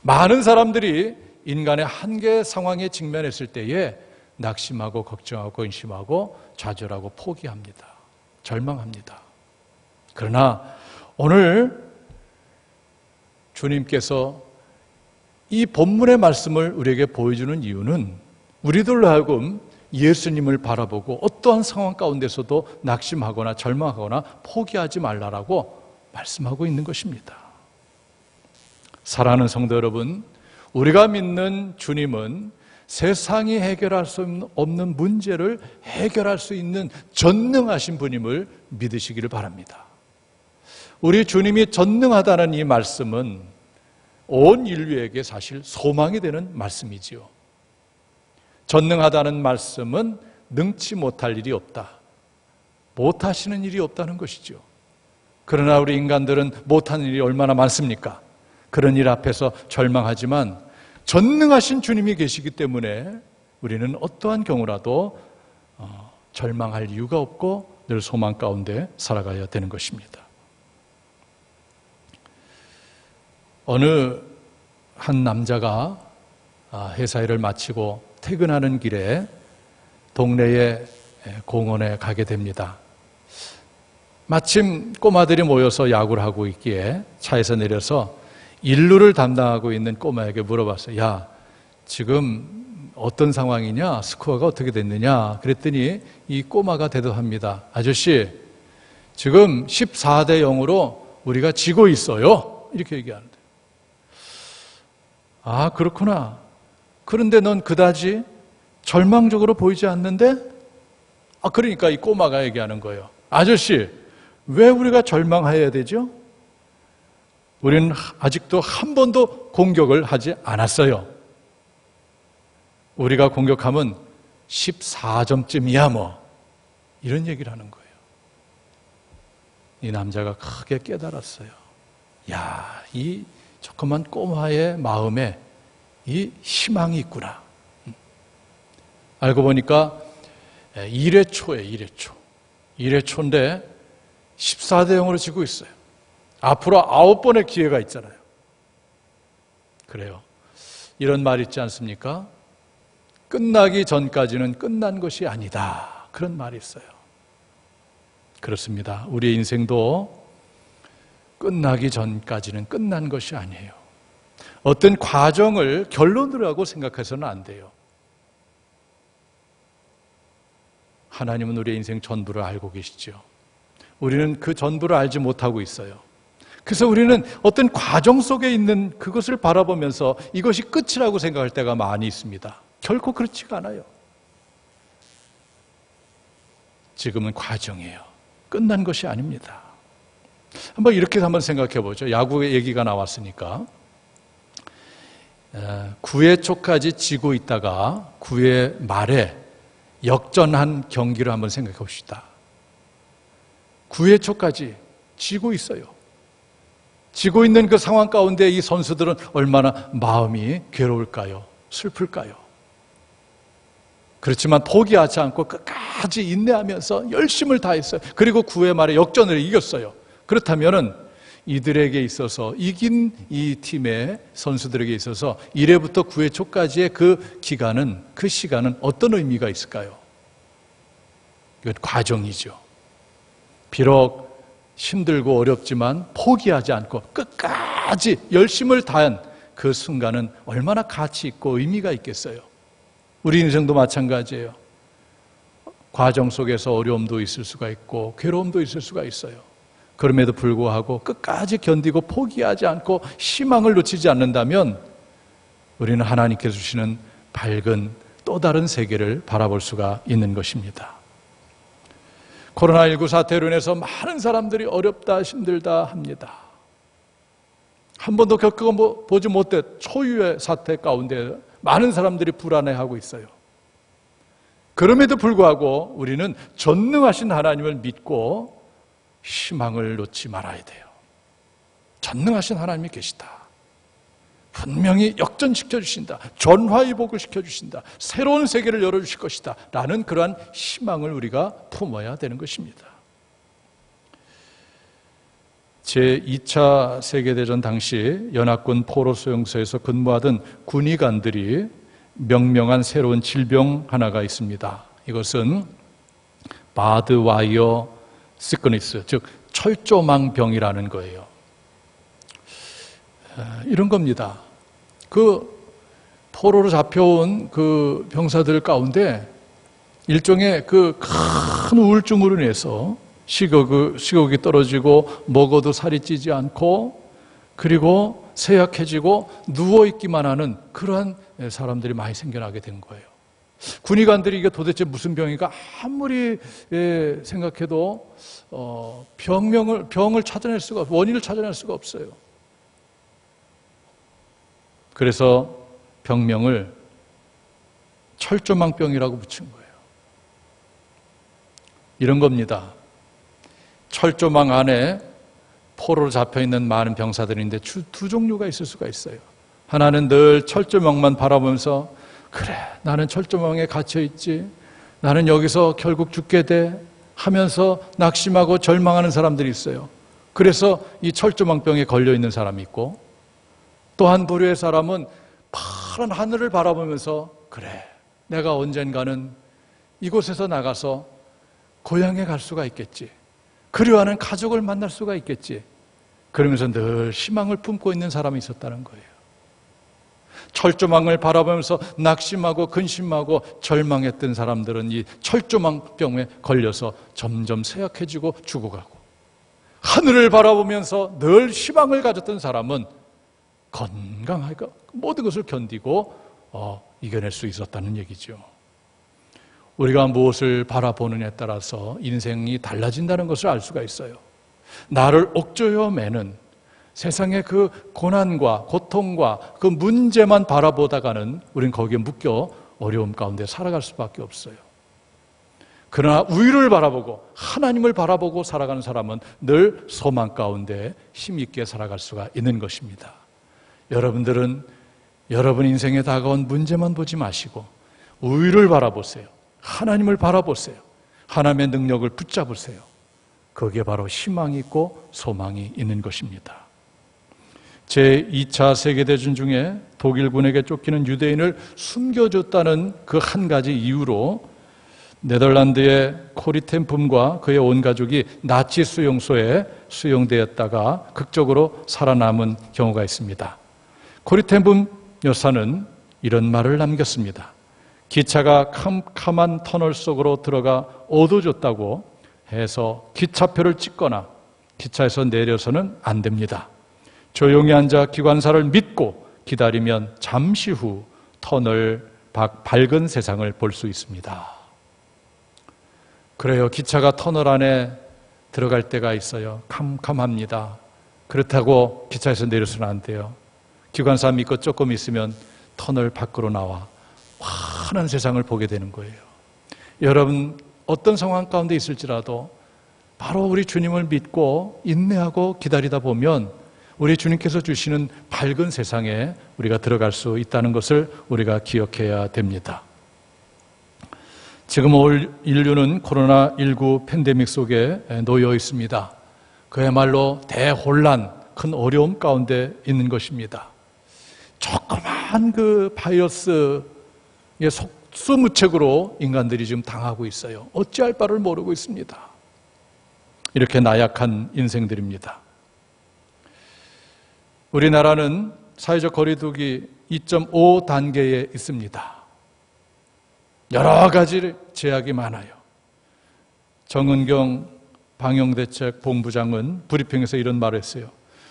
많은 사람들이 인간의 한계 상황에 직면했을 때에 낙심하고 걱정하고 근심하고 좌절하고 포기합니다. 절망합니다. 그러나 오늘 주님께서 이 본문의 말씀을 우리에게 보여주는 이유는 우리들로 하여금 예수님을 바라보고 어떠한 상황 가운데서도 낙심하거나 절망하거나 포기하지 말라라고 말씀하고 있는 것입니다. 사랑하는 성도 여러분, 우리가 믿는 주님은 세상이 해결할 수 없는 문제를 해결할 수 있는 전능하신 분임을 믿으시기를 바랍니다. 우리 주님이 전능하다는 이 말씀은 온 인류에게 사실 소망이 되는 말씀이지요. 전능하다는 말씀은 능치 못할 일이 없다. 못하시는 일이 없다는 것이죠. 그러나 우리 인간들은 못하는 일이 얼마나 많습니까? 그런 일 앞에서 절망하지만 전능하신 주님이 계시기 때문에 우리는 어떠한 경우라도 절망할 이유가 없고 늘 소망 가운데 살아가야 되는 것입니다. 어느 한 남자가 회사 일을 마치고 퇴근하는 길에 동네의 공원에 가게 됩니다. 마침 꼬마들이 모여서 야구를 하고 있기에 차에서 내려서 인루를 담당하고 있는 꼬마에게 물어봤어요. 야, 지금 어떤 상황이냐? 스코어가 어떻게 됐느냐? 그랬더니 이 꼬마가 대답합니다. 아저씨, 지금 14대 0으로 우리가 지고 있어요. 이렇게 얘기하는데. 아, 그렇구나. 그런데 넌 그다지 절망적으로 보이지 않는데? 그러니까 이 꼬마가 얘기하는 거예요. 아저씨, 왜 우리가 절망해야 되죠? 우리는 아직도 한 번도 공격을 하지 않았어요. 우리가 공격하면 14점쯤이야 뭐. 이런 얘기를 하는 거예요. 이 남자가 크게 깨달았어요. 야, 이 조그만 꼬마의 마음에 이 희망이 있구나. 알고 보니까 1회 초에 1회 초인데 14대 0으로 지고 있어요. 앞으로 9번의 기회가 있잖아요. 그래요. 이런 말 있지 않습니까? 끝나기 전까지는 끝난 것이 아니다. 그런 말이 있어요. 그렇습니다. 우리의 인생도 끝나기 전까지는 끝난 것이 아니에요. 어떤 과정을 결론으로 생각해서는 안 돼요. 하나님은 우리의 인생 전부를 알고 계시죠. 우리는 그 전부를 알지 못하고 있어요. 그래서 우리는 어떤 과정 속에 있는 그것을 바라보면서 이것이 끝이라고 생각할 때가 많이 있습니다. 결코 그렇지가 않아요. 지금은 과정이에요. 끝난 것이 아닙니다. 한번 이렇게 한번 생각해 보죠. 야구 얘기가 나왔으니까 9회 초까지 지고 있다가 9회 말에 역전한 경기를 한번 생각해 봅시다. 9회 초까지 지고 있어요. 지고 있는 그 상황 가운데 이 선수들은 얼마나 마음이 괴로울까요? 슬플까요? 그렇지만 포기하지 않고 끝까지 인내하면서 열심을 다했어요. 그리고 9회 말에 역전을 이겼어요. 그렇다면은 이들에게 있어서, 이긴 이 팀의 선수들에게 있어서 1회부터 9회 초까지의 그 기간은, 그 시간은 어떤 의미가 있을까요? 이건 과정이죠. 비록 힘들고 어렵지만 포기하지 않고 끝까지 열심을 다한 그 순간은 얼마나 가치 있고 의미가 있겠어요. 우리 인생도 마찬가지예요. 과정 속에서 어려움도 있을 수가 있고 괴로움도 있을 수가 있어요. 그럼에도 불구하고 끝까지 견디고 포기하지 않고 희망을 놓치지 않는다면 우리는 하나님께서 주시는 밝은 또 다른 세계를 바라볼 수가 있는 것입니다. 코로나19 사태로 인해서 많은 사람들이 어렵다, 힘들다 합니다. 한 번도 겪어보지 못한 초유의 사태 가운데 많은 사람들이 불안해하고 있어요. 그럼에도 불구하고 우리는 전능하신 하나님을 믿고 희망을 놓지 말아야 돼요. 전능하신 하나님이 계시다. 분명히 역전시켜 주신다. 전화위복을 시켜 주신다. 새로운 세계를 열어주실 것이다. 라는 그러한 희망을 우리가 품어야 되는 것입니다. 제2차 세계대전 당시 연합군 포로 수용소에서 근무하던 군의관들이 명명한 새로운 질병 하나가 있습니다. 이것은 바드와이어 시크니스, 즉 철조망병이라는 거예요. 이런 겁니다. 그 포로로 잡혀온 그 병사들 가운데 일종의 그 큰 우울증으로 인해서 식욕이 떨어지고 먹어도 살이 찌지 않고 그리고 쇠약해지고 누워있기만 하는 그러한 사람들이 많이 생겨나게 된 거예요. 군의관들이 이게 도대체 무슨 병인가 아무리 생각해도 병을 찾아낼 수가 없어요. 원인을 찾아낼 수가 없어요. 그래서 병명을 철조망병이라고 붙인 거예요. 이런 겁니다. 철조망 안에 포로로 잡혀있는 많은 병사들인데 두 종류가 있을 수가 있어요. 하나는 늘 철조망만 바라보면서 그래, 나는 철조망에 갇혀있지, 나는 여기서 결국 죽게 돼 하면서 낙심하고 절망하는 사람들이 있어요. 그래서 이 철조망병에 걸려있는 사람이 있고, 또 한 부류의 사람은 파란 하늘을 바라보면서 그래, 내가 언젠가는 이곳에서 나가서 고향에 갈 수가 있겠지, 그리워하는 가족을 만날 수가 있겠지, 그러면서 늘 희망을 품고 있는 사람이 있었다는 거예요. 철조망을 바라보면서 낙심하고 근심하고 절망했던 사람들은 이 철조망병에 걸려서 점점 쇠약해지고 죽어가고, 하늘을 바라보면서 늘 희망을 가졌던 사람은 건강하게 모든 것을 견디고 이겨낼 수 있었다는 얘기죠. 우리가 무엇을 바라보느냐에 따라서 인생이 달라진다는 것을 알 수가 있어요. 나를 옥죄어 매는 세상의 그 고난과 고통과 그 문제만 바라보다가는 우린 거기에 묶여 어려움 가운데 살아갈 수밖에 없어요. 그러나 우위를 바라보고 하나님을 바라보고 살아가는 사람은 늘 소망 가운데 힘있게 살아갈 수가 있는 것입니다. 여러분들은 여러분 인생에 다가온 문제만 보지 마시고 우위를 바라보세요. 하나님을 바라보세요. 하나님의 능력을 붙잡으세요. 거기에 바로 희망이 있고 소망이 있는 것입니다. 제2차 세계대전 중에 독일군에게 쫓기는 유대인을 숨겨줬다는 그 한 가지 이유로 네덜란드의 코리템품과 그의 온 가족이 나치 수용소에 수용되었다가 극적으로 살아남은 경우가 있습니다. 코리템품 여사는 이런 말을 남겼습니다. 기차가 캄캄한 터널 속으로 들어가 어두워졌다고 해서 기차표를 찍거나 기차에서 내려서는 안 됩니다. 조용히 앉아 기관사를 믿고 기다리면 잠시 후 터널 밖 밝은 세상을 볼 수 있습니다. 그래요. 기차가 터널 안에 들어갈 때가 있어요. 캄캄합니다. 그렇다고 기차에서 내려서는 안 돼요. 기관사 믿고 조금 있으면 터널 밖으로 나와 환한 세상을 보게 되는 거예요. 여러분, 어떤 상황 가운데 있을지라도 바로 우리 주님을 믿고 인내하고 기다리다 보면 우리 주님께서 주시는 밝은 세상에 우리가 들어갈 수 있다는 것을 우리가 기억해야 됩니다. 지금 올 인류는 코로나19 팬데믹 속에 놓여 있습니다. 그야말로 대혼란, 큰 어려움 가운데 있는 것입니다. 조그만 그 바이러스의 속수무책으로 인간들이 지금 당하고 있어요. 어찌할 바를 모르고 있습니다. 이렇게 나약한 인생들입니다. 우리나라는 사회적 거리두기 2.5단계에 있습니다. 여러 가지 제약이 많아요. 정은경 방역대책본부장은 브리핑에서 이런 말을 했어요.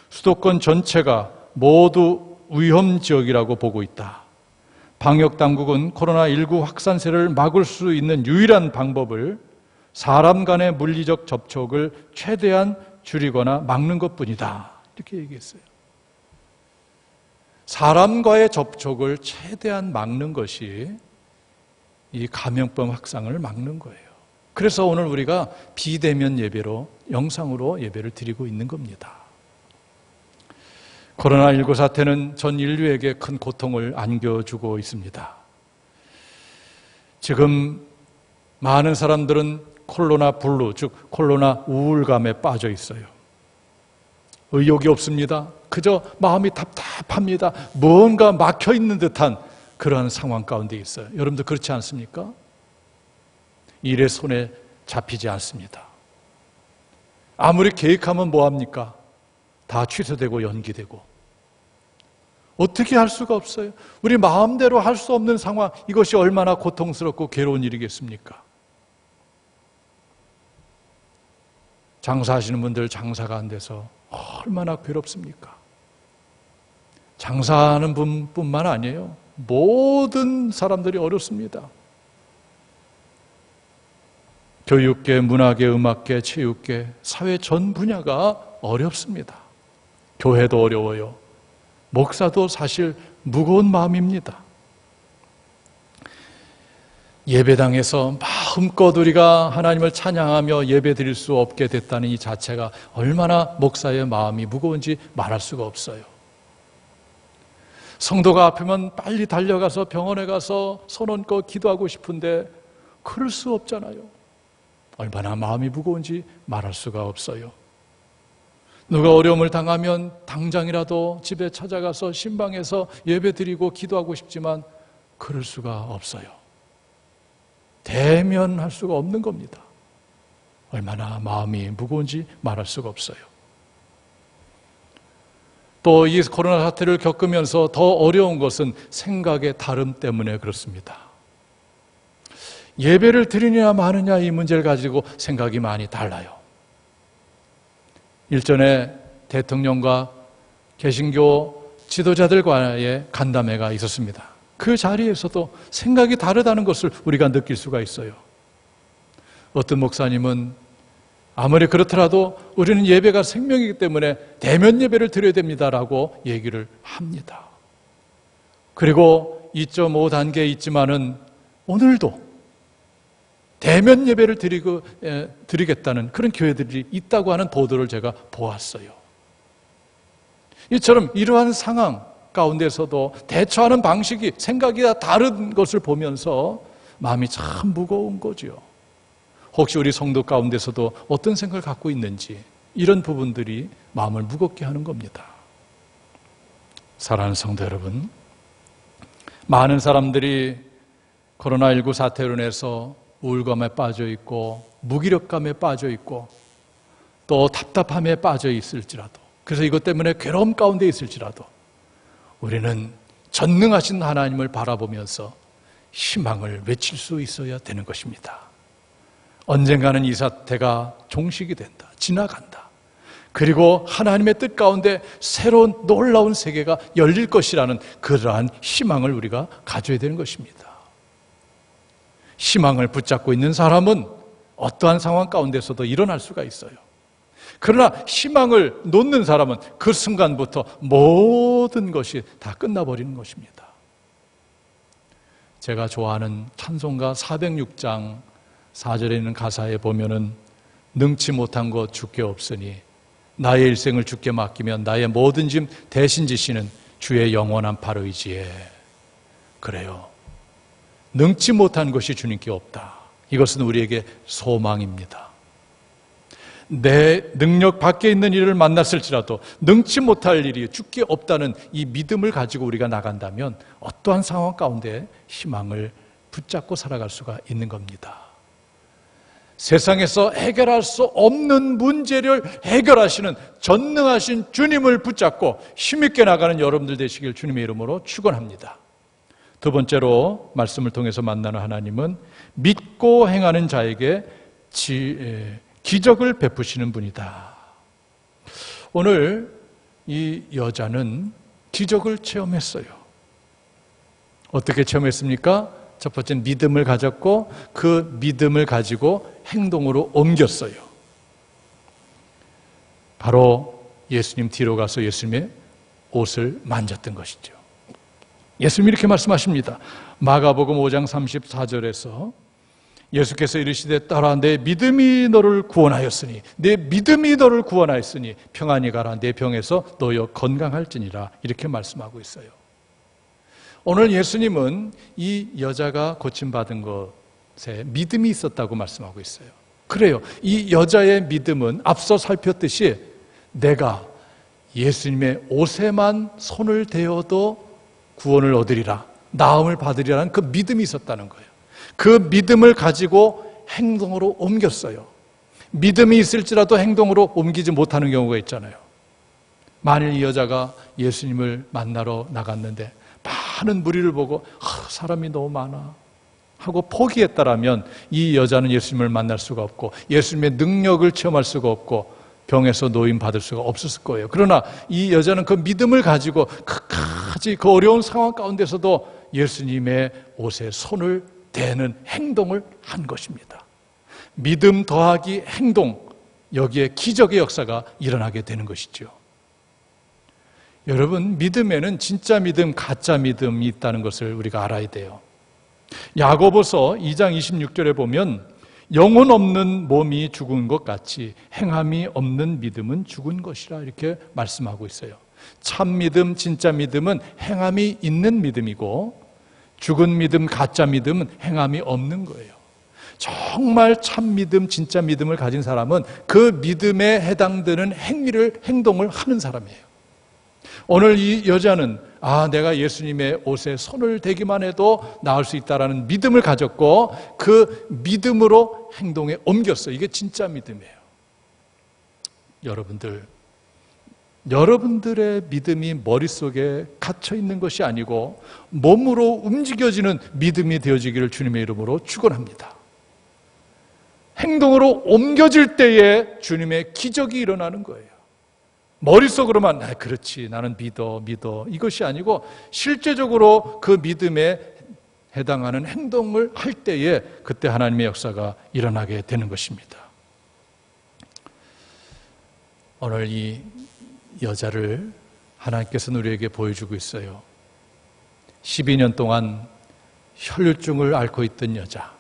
수도권 전체가 모두 위험지역이라고 보고 있다. 방역당국은 코로나19 확산세를 막을 수 있는 유일한 방법을 사람 간의 물리적 접촉을 최대한 줄이거나 막는 것뿐이다. 이렇게 얘기했어요. 사람과의 접촉을 최대한 막는 것이 이 감염병 확산을 막는 거예요. 그래서 오늘 우리가 비대면 예배로, 영상으로 예배를 드리고 있는 겁니다. 코로나19 사태는 전 인류에게 큰 고통을 안겨주고 있습니다. 지금 많은 사람들은 코로나 블루, 즉 코로나 우울감에 빠져 있어요. 의욕이 없습니다. 그저 마음이 답답합니다. 뭔가 막혀 있는 듯한 그런 상황 가운데 있어요. 여러분도 그렇지 않습니까? 일의 손에 잡히지 않습니다. 아무리 계획하면 뭐합니까? 다 취소되고 연기되고. 어떻게 할 수가 없어요. 우리 마음대로 할 수 없는 상황, 이것이 얼마나 고통스럽고 괴로운 일이겠습니까? 장사하시는 분들 장사가 안 돼서 얼마나 괴롭습니까? 장사하는 분뿐만 아니에요. 모든 사람들이 어렵습니다. 교육계, 문화계, 음악계, 체육계, 사회 전 분야가 어렵습니다. 교회도 어려워요. 목사도 사실 무거운 마음입니다. 예배당에서 마음껏 우리가 하나님을 찬양하며 예배 드릴 수 없게 됐다는 이 자체가 얼마나 목사의 마음이 무거운지 말할 수가 없어요. 성도가 아프면 빨리 달려가서 병원에 가서 손 얹고 기도하고 싶은데 그럴 수 없잖아요. 얼마나 마음이 무거운지 말할 수가 없어요. 누가 어려움을 당하면 당장이라도 집에 찾아가서 신방에서 예배드리고 기도하고 싶지만 그럴 수가 없어요. 대면할 수가 없는 겁니다. 얼마나 마음이 무거운지 말할 수가 없어요. 또 이 코로나 사태를 겪으면서 더 어려운 것은 생각의 다름 때문에 그렇습니다. 예배를 드리느냐 마느냐 이 문제를 가지고 생각이 많이 달라요. 일전에 대통령과 개신교 지도자들과의 간담회가 있었습니다. 그 자리에서도 생각이 다르다는 것을 우리가 느낄 수가 있어요. 어떤 목사님은 아무리 그렇더라도 우리는 예배가 생명이기 때문에 대면 예배를 드려야 됩니다라고 얘기를 합니다. 그리고 2.5단계에 있지만은 오늘도 대면 예배를 드리겠다는 그런 교회들이 있다고 하는 보도를 제가 보았어요. 이처럼 이러한 상황 가운데서도 대처하는 방식이, 생각이 다 다른 것을 보면서 마음이 참 무거운 거죠. 혹시 우리 성도 가운데서도 어떤 생각을 갖고 있는지, 이런 부분들이 마음을 무겁게 하는 겁니다. 사랑하는 성도 여러분, 많은 사람들이 코로나19 사태로 인해서 우울감에 빠져 있고 무기력감에 빠져 있고 또 답답함에 빠져 있을지라도, 그래서 이것 때문에 괴로움 가운데 있을지라도 우리는 전능하신 하나님을 바라보면서 희망을 외칠 수 있어야 되는 것입니다. 언젠가는 이 사태가 종식이 된다, 지나간다. 그리고 하나님의 뜻 가운데 새로운 놀라운 세계가 열릴 것이라는 그러한 희망을 우리가 가져야 되는 것입니다. 희망을 붙잡고 있는 사람은 어떠한 상황 가운데서도 일어날 수가 있어요. 그러나 희망을 놓는 사람은 그 순간부터 모든 것이 다 끝나버리는 것입니다. 제가 좋아하는 찬송가 406장 4절에 있는 가사에 보면은 능치 못한 것 주께 없으니 나의 일생을 주께 맡기면 나의 모든 짐 대신 지시는 주의 영원한 팔 의지에. 그래요. 능치 못한 것이 주님께 없다. 이것은 우리에게 소망입니다. 내 능력 밖에 있는 일을 만났을지라도 능치 못할 일이 주께 없다는 이 믿음을 가지고 우리가 나간다면 어떠한 상황 가운데 희망을 붙잡고 살아갈 수가 있는 겁니다. 세상에서 해결할 수 없는 문제를 해결하시는 전능하신 주님을 붙잡고 힘있게 나가는 여러분들 되시길 주님의 이름으로 축원합니다. 두 번째로 말씀을 통해서 만나는 하나님은 믿고 행하는 자에게 기적을 베푸시는 분이다. 오늘 이 여자는 기적을 체험했어요. 어떻게 체험했습니까? 첫 번째는 믿음을 가졌고 그 믿음을 가지고 행동으로 옮겼어요. 바로 예수님 뒤로 가서 예수님의 옷을 만졌던 것이죠. 예수님이 이렇게 말씀하십니다. 마가복음 5장 34절에서 예수께서 이르시되 딸아 내 믿음이 너를 구원하였으니 내 믿음이 너를 구원하였으니 평안히 가라 내 병에서 너여 건강할지니라 이렇게 말씀하고 있어요. 오늘 예수님은 이 여자가 고침받은 것에 믿음이 있었다고 말씀하고 있어요. 그래요. 이 여자의 믿음은 앞서 살폈듯이 내가 예수님의 옷에만 손을 대어도 구원을 얻으리라, 나음을 받으리라는 그 믿음이 있었다는 거예요. 그 믿음을 가지고 행동으로 옮겼어요. 믿음이 있을지라도 행동으로 옮기지 못하는 경우가 있잖아요. 만일 이 여자가 예수님을 만나러 나갔는데 많은 무리를 보고 사람이 너무 많아 하고 포기했다라면 이 여자는 예수님을 만날 수가 없고 예수님의 능력을 체험할 수가 없고 병에서 노임 받을 수가 없었을 거예요. 그러나 이 여자는 그 믿음을 가지고 끝까지 그 어려운 상황 가운데서도 예수님의 옷에 손을 대는 행동을 한 것입니다. 믿음 더하기 행동, 여기에 기적의 역사가 일어나게 되는 것이죠. 여러분, 믿음에는 진짜 믿음, 가짜 믿음이 있다는 것을 우리가 알아야 돼요. 야고보서 2장 26절에 보면 영혼 없는 몸이 죽은 것 같이 행함이 없는 믿음은 죽은 것이라 이렇게 말씀하고 있어요. 참 믿음, 진짜 믿음은 행함이 있는 믿음이고 죽은 믿음, 가짜 믿음은 행함이 없는 거예요. 정말 참 믿음, 진짜 믿음을 가진 사람은 그 믿음에 해당되는 행동을 하는 사람이에요. 오늘 이 여자는 내가 예수님의 옷에 손을 대기만 해도 나을 수 있다라는 믿음을 가졌고 그 믿음으로 행동에 옮겼어요. 이게 진짜 믿음이에요. 여러분들의 믿음이 머릿속에 갇혀 있는 것이 아니고 몸으로 움직여지는 믿음이 되어지기를 주님의 이름으로 축원합니다. 행동으로 옮겨질 때에 주님의 기적이 일어나는 거예요. 머릿속으로만 그렇지 나는 믿어 이것이 아니고 실제적으로 그 믿음에 해당하는 행동을 할 때에 그때 하나님의 역사가 일어나게 되는 것입니다. 오늘 이 여자를 하나님께서는 우리에게 보여주고 있어요. 12년 동안 혈류증을 앓고 있던 여자,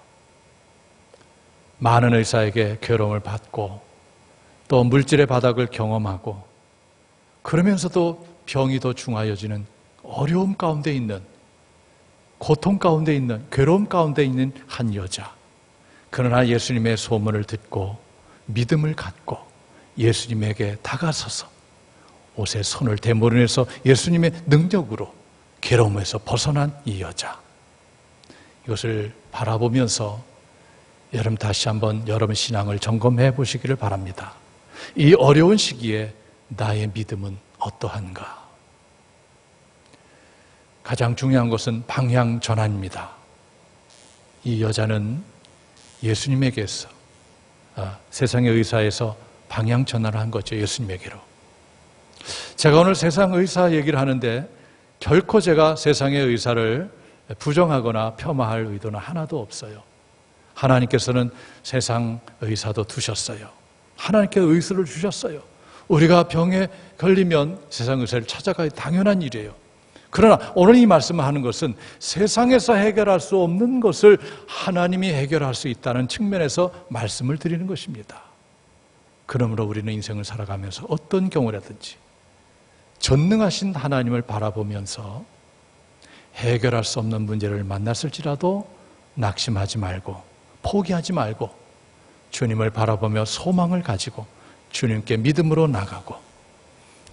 많은 의사에게 괴로움을 받고 또 물질의 바닥을 경험하고 그러면서도 병이 더 중하여지는 어려움 가운데 있는, 고통 가운데 있는, 괴로움 가운데 있는 한 여자. 그러나 예수님의 소문을 듣고 믿음을 갖고 예수님에게 다가서서 옷에 손을 대물으면서 예수님의 능력으로 괴로움에서 벗어난 이 여자. 이것을 바라보면서 여러분 다시 한번 여러분 신앙을 점검해 보시기를 바랍니다. 이 어려운 시기에 나의 믿음은 어떠한가? 가장 중요한 것은 방향 전환입니다. 이 여자는 예수님에게서 세상의 의사에서 방향 전환을 한 거죠. 예수님에게로. 제가 오늘 세상 의사 얘기를 하는데 결코 제가 세상의 의사를 부정하거나 폄하할 의도는 하나도 없어요. 하나님께서는 세상 의사도 두셨어요. 하나님께 의사를 주셨어요. 우리가 병에 걸리면 세상 의사를 찾아가야 당연한 일이에요. 그러나 오늘 이 말씀을 하는 것은 세상에서 해결할 수 없는 것을 하나님이 해결할 수 있다는 측면에서 말씀을 드리는 것입니다. 그러므로 우리는 인생을 살아가면서 어떤 경우라든지 전능하신 하나님을 바라보면서 해결할 수 없는 문제를 만났을지라도 낙심하지 말고 포기하지 말고 주님을 바라보며 소망을 가지고 주님께 믿음으로 나가고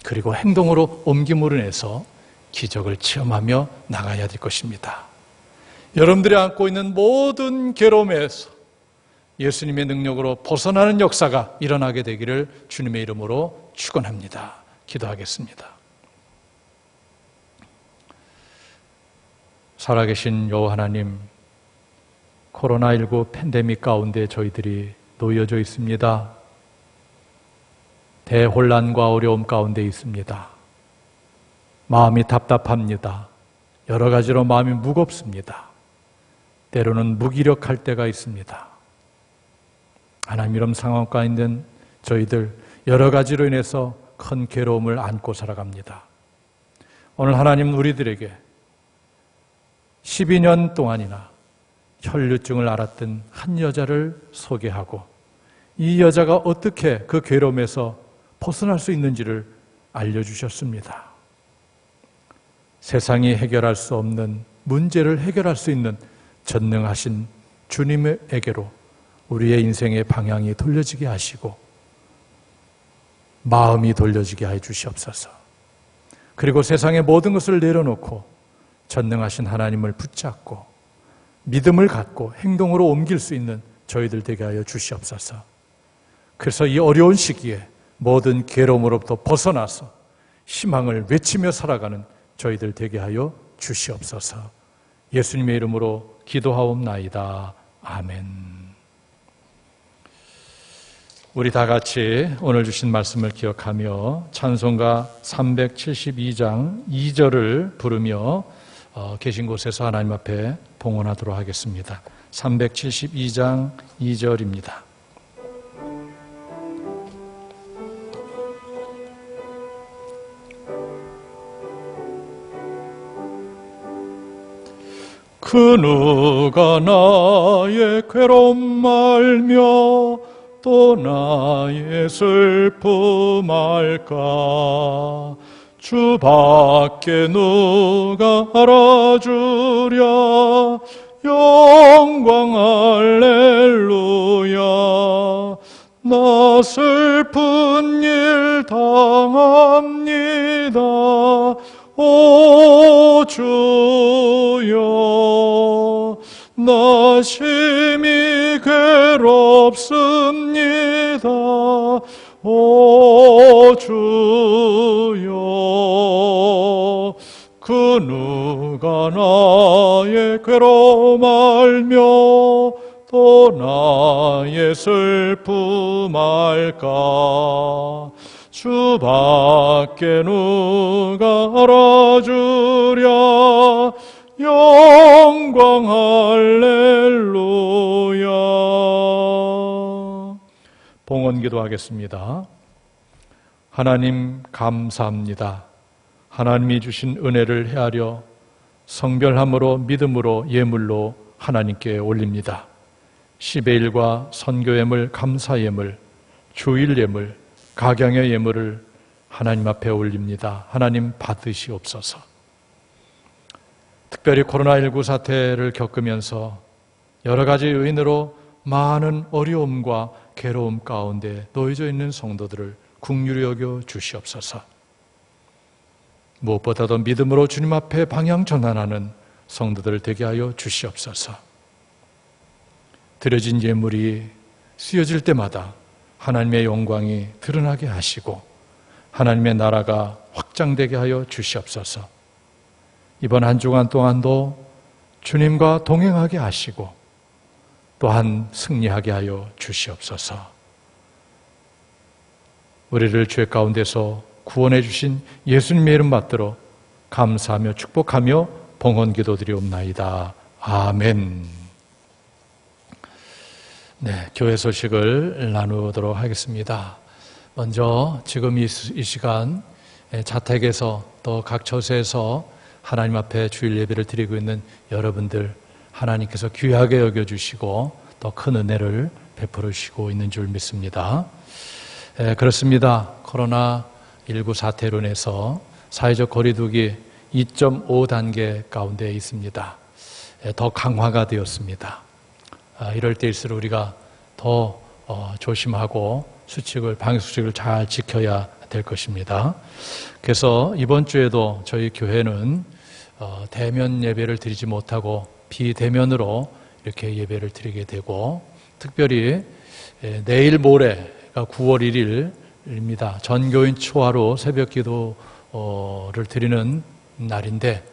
그리고 행동으로 옮김으로 인해서 기적을 체험하며 나가야 될 것입니다. 여러분들이 안고 있는 모든 괴로움에서 예수님의 능력으로 벗어나는 역사가 일어나게 되기를 주님의 이름으로 축원합니다. 기도하겠습니다. 살아계신 여호와 하나님, 코로나19 팬데믹 가운데 저희들이 놓여져 있습니다. 대혼란과 어려움 가운데 있습니다. 마음이 답답합니다. 여러 가지로 마음이 무겁습니다. 때로는 무기력할 때가 있습니다. 하나님, 이런 상황 가운데 있는 저희들 여러 가지로 인해서 큰 괴로움을 안고 살아갑니다. 오늘 하나님, 우리들에게 12년 동안이나 혈류증을 앓았던 한 여자를 소개하고 이 여자가 어떻게 그 괴로움에서 벗어날 수 있는지를 알려주셨습니다. 세상이 해결할 수 없는 문제를 해결할 수 있는 전능하신 주님에게로 우리의 인생의 방향이 돌려지게 하시고 마음이 돌려지게 해 주시옵소서. 그리고 세상의 모든 것을 내려놓고 전능하신 하나님을 붙잡고 믿음을 갖고 행동으로 옮길 수 있는 저희들 되게 하여 주시옵소서. 그래서 이 어려운 시기에 모든 괴로움으로부터 벗어나서 희망을 외치며 살아가는 저희들 되게 하여 주시옵소서. 예수님의 이름으로 기도하옵나이다. 아멘. 우리 다 같이 오늘 주신 말씀을 기억하며 찬송가 372장 2절을 부르며 계신 곳에서 하나님 앞에 봉헌하도록 하겠습니다. 372장 2절입니다. 그 누가 나의 괴로움 알며 또 나의 슬픔 알까? 주밖에 누가 알아주랴. 영광 할렐루야. 나 슬픈 일 당합니다. 오 주여, 나 심히 괴롭습니다. 오 주여, 그 누가 나의 괴로움 알며 또 나의 슬픔 알까? 주밖에 누가 알아주랴. 영광 할렐루야. 봉헌 기도하겠습니다. 하나님 감사합니다. 하나님이 주신 은혜를 헤아려 성별함으로 믿음으로 예물로 하나님께 올립니다. 시베일과 선교 예물, 감사 예물, 주일 예물, 가경의 예물을 하나님 앞에 올립니다. 하나님 받으시옵소서. 특별히 코로나19 사태를 겪으면서 여러 가지 요인으로 많은 어려움과 괴로움 가운데 놓여져 있는 성도들을 긍휼히 여겨 주시옵소서. 무엇보다도 믿음으로 주님 앞에 방향 전환하는 성도들 되게 하여 주시옵소서. 드려진 예물이 쓰여질 때마다 하나님의 영광이 드러나게 하시고 하나님의 나라가 확장되게 하여 주시옵소서. 이번 한 주간 동안도 주님과 동행하게 하시고 또한 승리하게 하여 주시옵소서. 우리를 죄 가운데서 구원해 주신 예수님의 이름 받들어 감사하며 축복하며 봉헌 기도드리옵나이다. 아멘. 네, 교회 소식을 나누도록 하겠습니다. 먼저 지금 이 시간 자택에서 또 각 처소에서 하나님 앞에 주일 예배를 드리고 있는 여러분들, 하나님께서 귀하게 여겨주시고 더 큰 은혜를 베풀어 주시고 있는 줄 믿습니다. 그렇습니다. 코로나19 사태로 인해서 사회적 거리두기 2.5단계 가운데 있습니다. 더 강화가 되었습니다. 이럴 때일수록 우리가 더 조심하고 방역수칙을 잘 지켜야 될 것입니다. 그래서 이번 주에도 저희 교회는 대면 예배를 드리지 못하고 비대면으로 이렇게 예배를 드리게 되고, 특별히 내일 모레가 9월 1일입니다. 전교인 초하루 새벽 기도를 드리는 날인데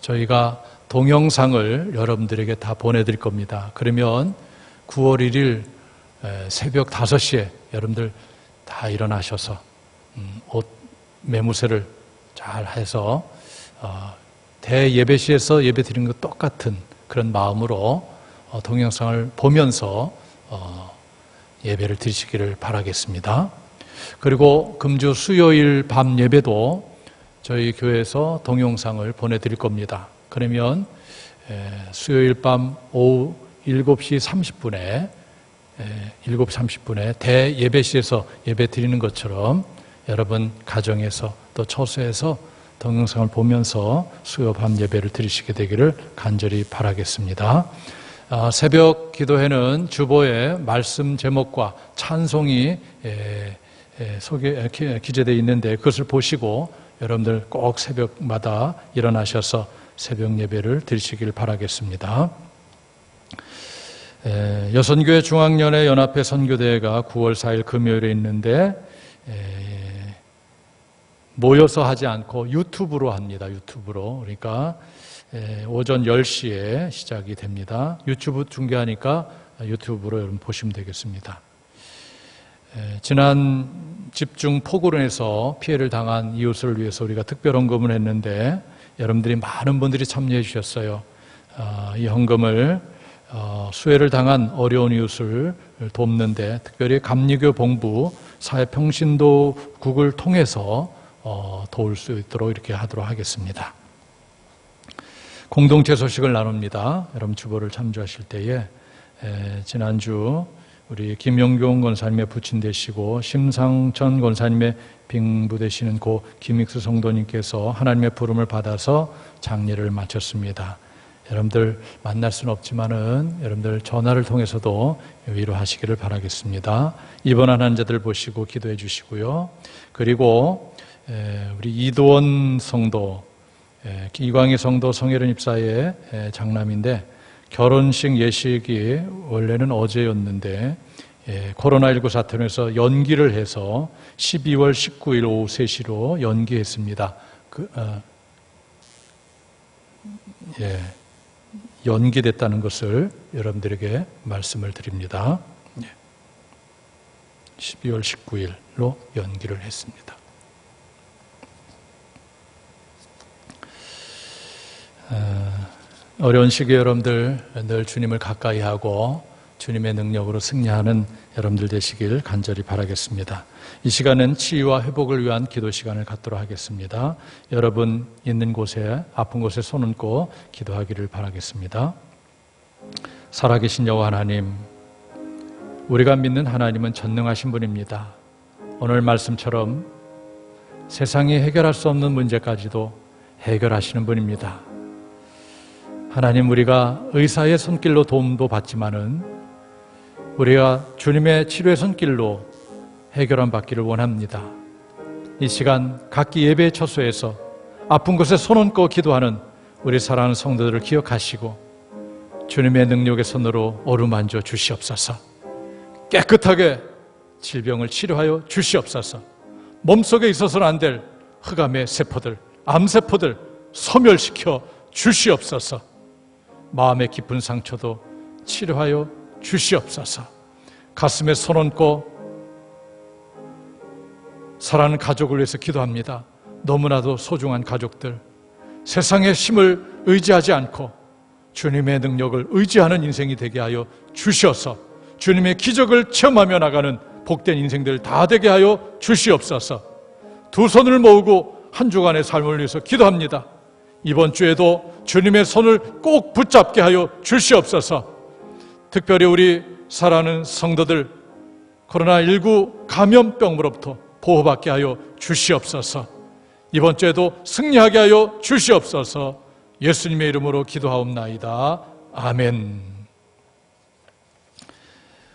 저희가 동영상을 여러분들에게 다 보내드릴 겁니다. 그러면 9월 1일 새벽 5시에 여러분들 다 일어나셔서 옷 매무새를 잘 해서 대예배시에서 예배 드리는 것 똑같은 그런 마음으로 동영상을 보면서 예배를 드리시기를 바라겠습니다. 그리고 금주 수요일 밤 예배도 저희 교회에서 동영상을 보내드릴 겁니다. 그러면 수요일 밤 오후 7시 30분에 대예배시에서 예배 드리는 것처럼 여러분 가정에서 또 처소에서 동영상을 보면서 수요 밤 예배를 드리시게 되기를 간절히 바라겠습니다. 새벽 기도회는 주보에 말씀 제목과 찬송이 기재되어 있는데 그것을 보시고 여러분들 꼭 새벽마다 일어나셔서 새벽 예배를 드리시길 바라겠습니다. 여선교회 중앙연회 연합회 선교대회가 9월 4일 금요일에 있는데 모여서 하지 않고 유튜브로 합니다. 유튜브로. 그러니까 오전 10시에 시작이 됩니다. 유튜브 중계하니까 유튜브로 여러분 보시면 되겠습니다. 지난 집중 폭우로 인해서 피해를 당한 이웃을 위해서 우리가 특별 헌금을 했는데 여러분들이 많은 분들이 참여해 주셨어요. 이 헌금을 수해를 당한 어려운 이웃을 돕는데 특별히 감리교 본부 사회평신도국을 통해서 도울 수 있도록 이렇게 하도록 하겠습니다. 공동체 소식을 나눕니다. 여러분 주보를 참조하실 때에 지난주 우리 김용경 권사님의 부친 되시고 심상천 권사님의 빙부 되시는 고 김익수 성도님께서 하나님의 부름을 받아서 장례를 마쳤습니다. 여러분들 만날 수는 없지만은 여러분들 전화를 통해서도 위로하시기를 바라겠습니다. 입원한 환자들 보시고 기도해 주시고요. 그리고 우리 이도원 성도, 이광희 성도 성혜련 입사의 장남인데 결혼식 예식이 원래는 어제였는데 코로나19 사태로 해서 연기를 해서 12월 19일 오후 3시로 연기했습니다. 연기됐다는 것을 여러분들에게 말씀을 드립니다. 12월 19일로 연기를 했습니다. 어려운 시기에 여러분들 늘 주님을 가까이 하고 주님의 능력으로 승리하는 여러분들 되시길 간절히 바라겠습니다. 이 시간은 치유와 회복을 위한 기도 시간을 갖도록 하겠습니다. 여러분 있는 곳에 아픈 곳에 손 얹고 기도하기를 바라겠습니다. 살아계신 여호와 하나님, 우리가 믿는 하나님은 전능하신 분입니다. 오늘 말씀처럼 세상이 해결할 수 없는 문제까지도 해결하시는 분입니다. 하나님, 우리가 의사의 손길로 도움도 받지만은 우리가 주님의 치료의 손길로 해결함 받기를 원합니다. 이 시간 각기 예배의 처소에서 아픈 곳에 손 얹고 기도하는 우리 사랑하는 성도들을 기억하시고 주님의 능력의 손으로 어루만져 주시옵소서. 깨끗하게 질병을 치료하여 주시옵소서. 몸속에 있어서는 안 될 흑암의 세포들, 암세포들 소멸시켜 주시옵소서. 마음의 깊은 상처도 치료하여 주시옵소서. 가슴에 손 얹고 사랑하는 가족을 위해서 기도합니다. 너무나도 소중한 가족들, 세상의 힘을 의지하지 않고 주님의 능력을 의지하는 인생이 되게 하여 주시어서 주님의 기적을 체험하며 나가는 복된 인생들 다 되게 하여 주시옵소서. 두 손을 모으고 한 주간의 삶을 위해서 기도합니다. 이번 주에도 주님의 손을 꼭 붙잡게 하여 주시옵소서. 특별히 우리 사랑하는 성도들 코로나19 감염병으로부터 보호받게 하여 주시옵소서. 이번 주에도 승리하게 하여 주시옵소서. 예수님의 이름으로 기도하옵나이다. 아멘.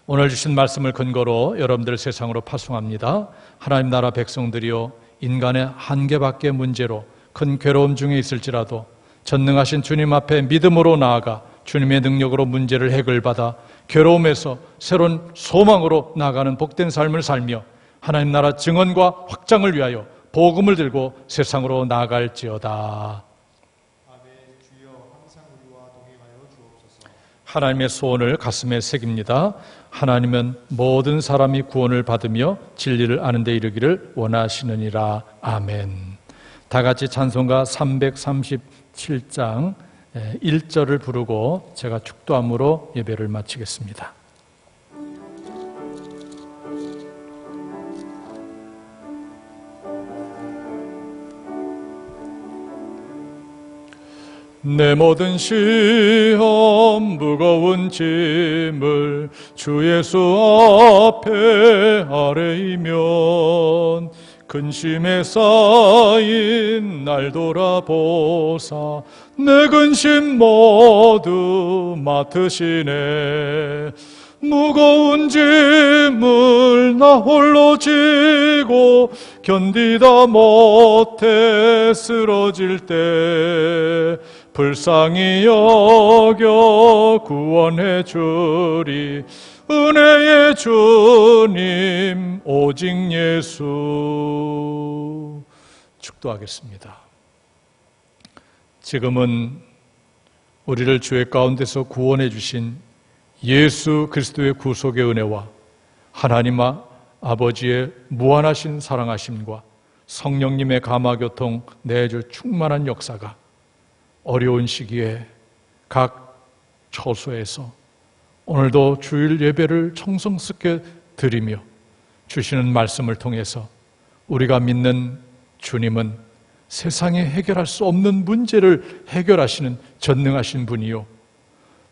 오늘 주신 말씀을 근거로 여러분들 세상으로 파송합니다. 하나님 나라 백성들이요, 인간의 한계밖의 문제로 큰 괴로움 중에 있을지라도 전능하신 주님 앞에 믿음으로 나아가 주님의 능력으로 문제를 해결받아 괴로움에서 새로운 소망으로 나아가는 복된 삶을 살며 하나님 나라 증언과 확장을 위하여 복음을 들고 세상으로 나아갈지어다. 아멘. 주여 항상 우리와 동행하여 주옵소서. 하나님의 소원을 가슴에 새깁니다. 하나님은 모든 사람이 구원을 받으며 진리를 아는 데 이르기를 원하시느니라. 아멘. 다 같이 찬송가 337장 1절을 부르고 제가 축도함으로 예배를 마치겠습니다. 내 모든 시험 무거운 짐을 주 예수 앞에 아뢰이면 근심에 쌓인 날 돌아보사 내 근심 모두 맡으시네. 무거운 짐을 나 홀로 지고 견디다 못해 쓰러질 때 불쌍히 여겨 구원해 주리 은혜의 주님 오직 예수. 축도하겠습니다. 지금은 우리를 죄 가운데서 구원해 주신 예수 그리스도의 구속의 은혜와 하나님 아버지의 무한하신 사랑하심과 성령님의 감화교통 내줄 충만한 역사가 어려운 시기에 각 처소에서 오늘도 주일 예배를 정성스럽게 드리며 주시는 말씀을 통해서 우리가 믿는 주님은 세상에 해결할 수 없는 문제를 해결하시는 전능하신 분이요,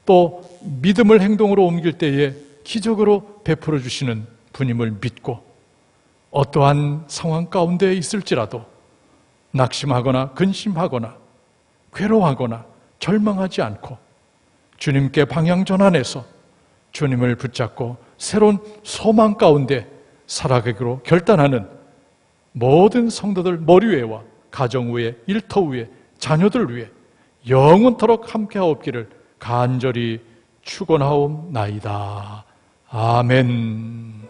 또 믿음을 행동으로 옮길 때에 기적으로 베풀어 주시는 분임을 믿고 어떠한 상황 가운데 있을지라도 낙심하거나 근심하거나 괴로워하거나 절망하지 않고 주님께 방향 전환해서 주님을 붙잡고 새로운 소망 가운데 살아가기로 결단하는 모든 성도들 머리 위에와 가정 위에 일터 위에 자녀들 위에 영원토록 함께하옵기를 간절히 축원하옵나이다. 아멘.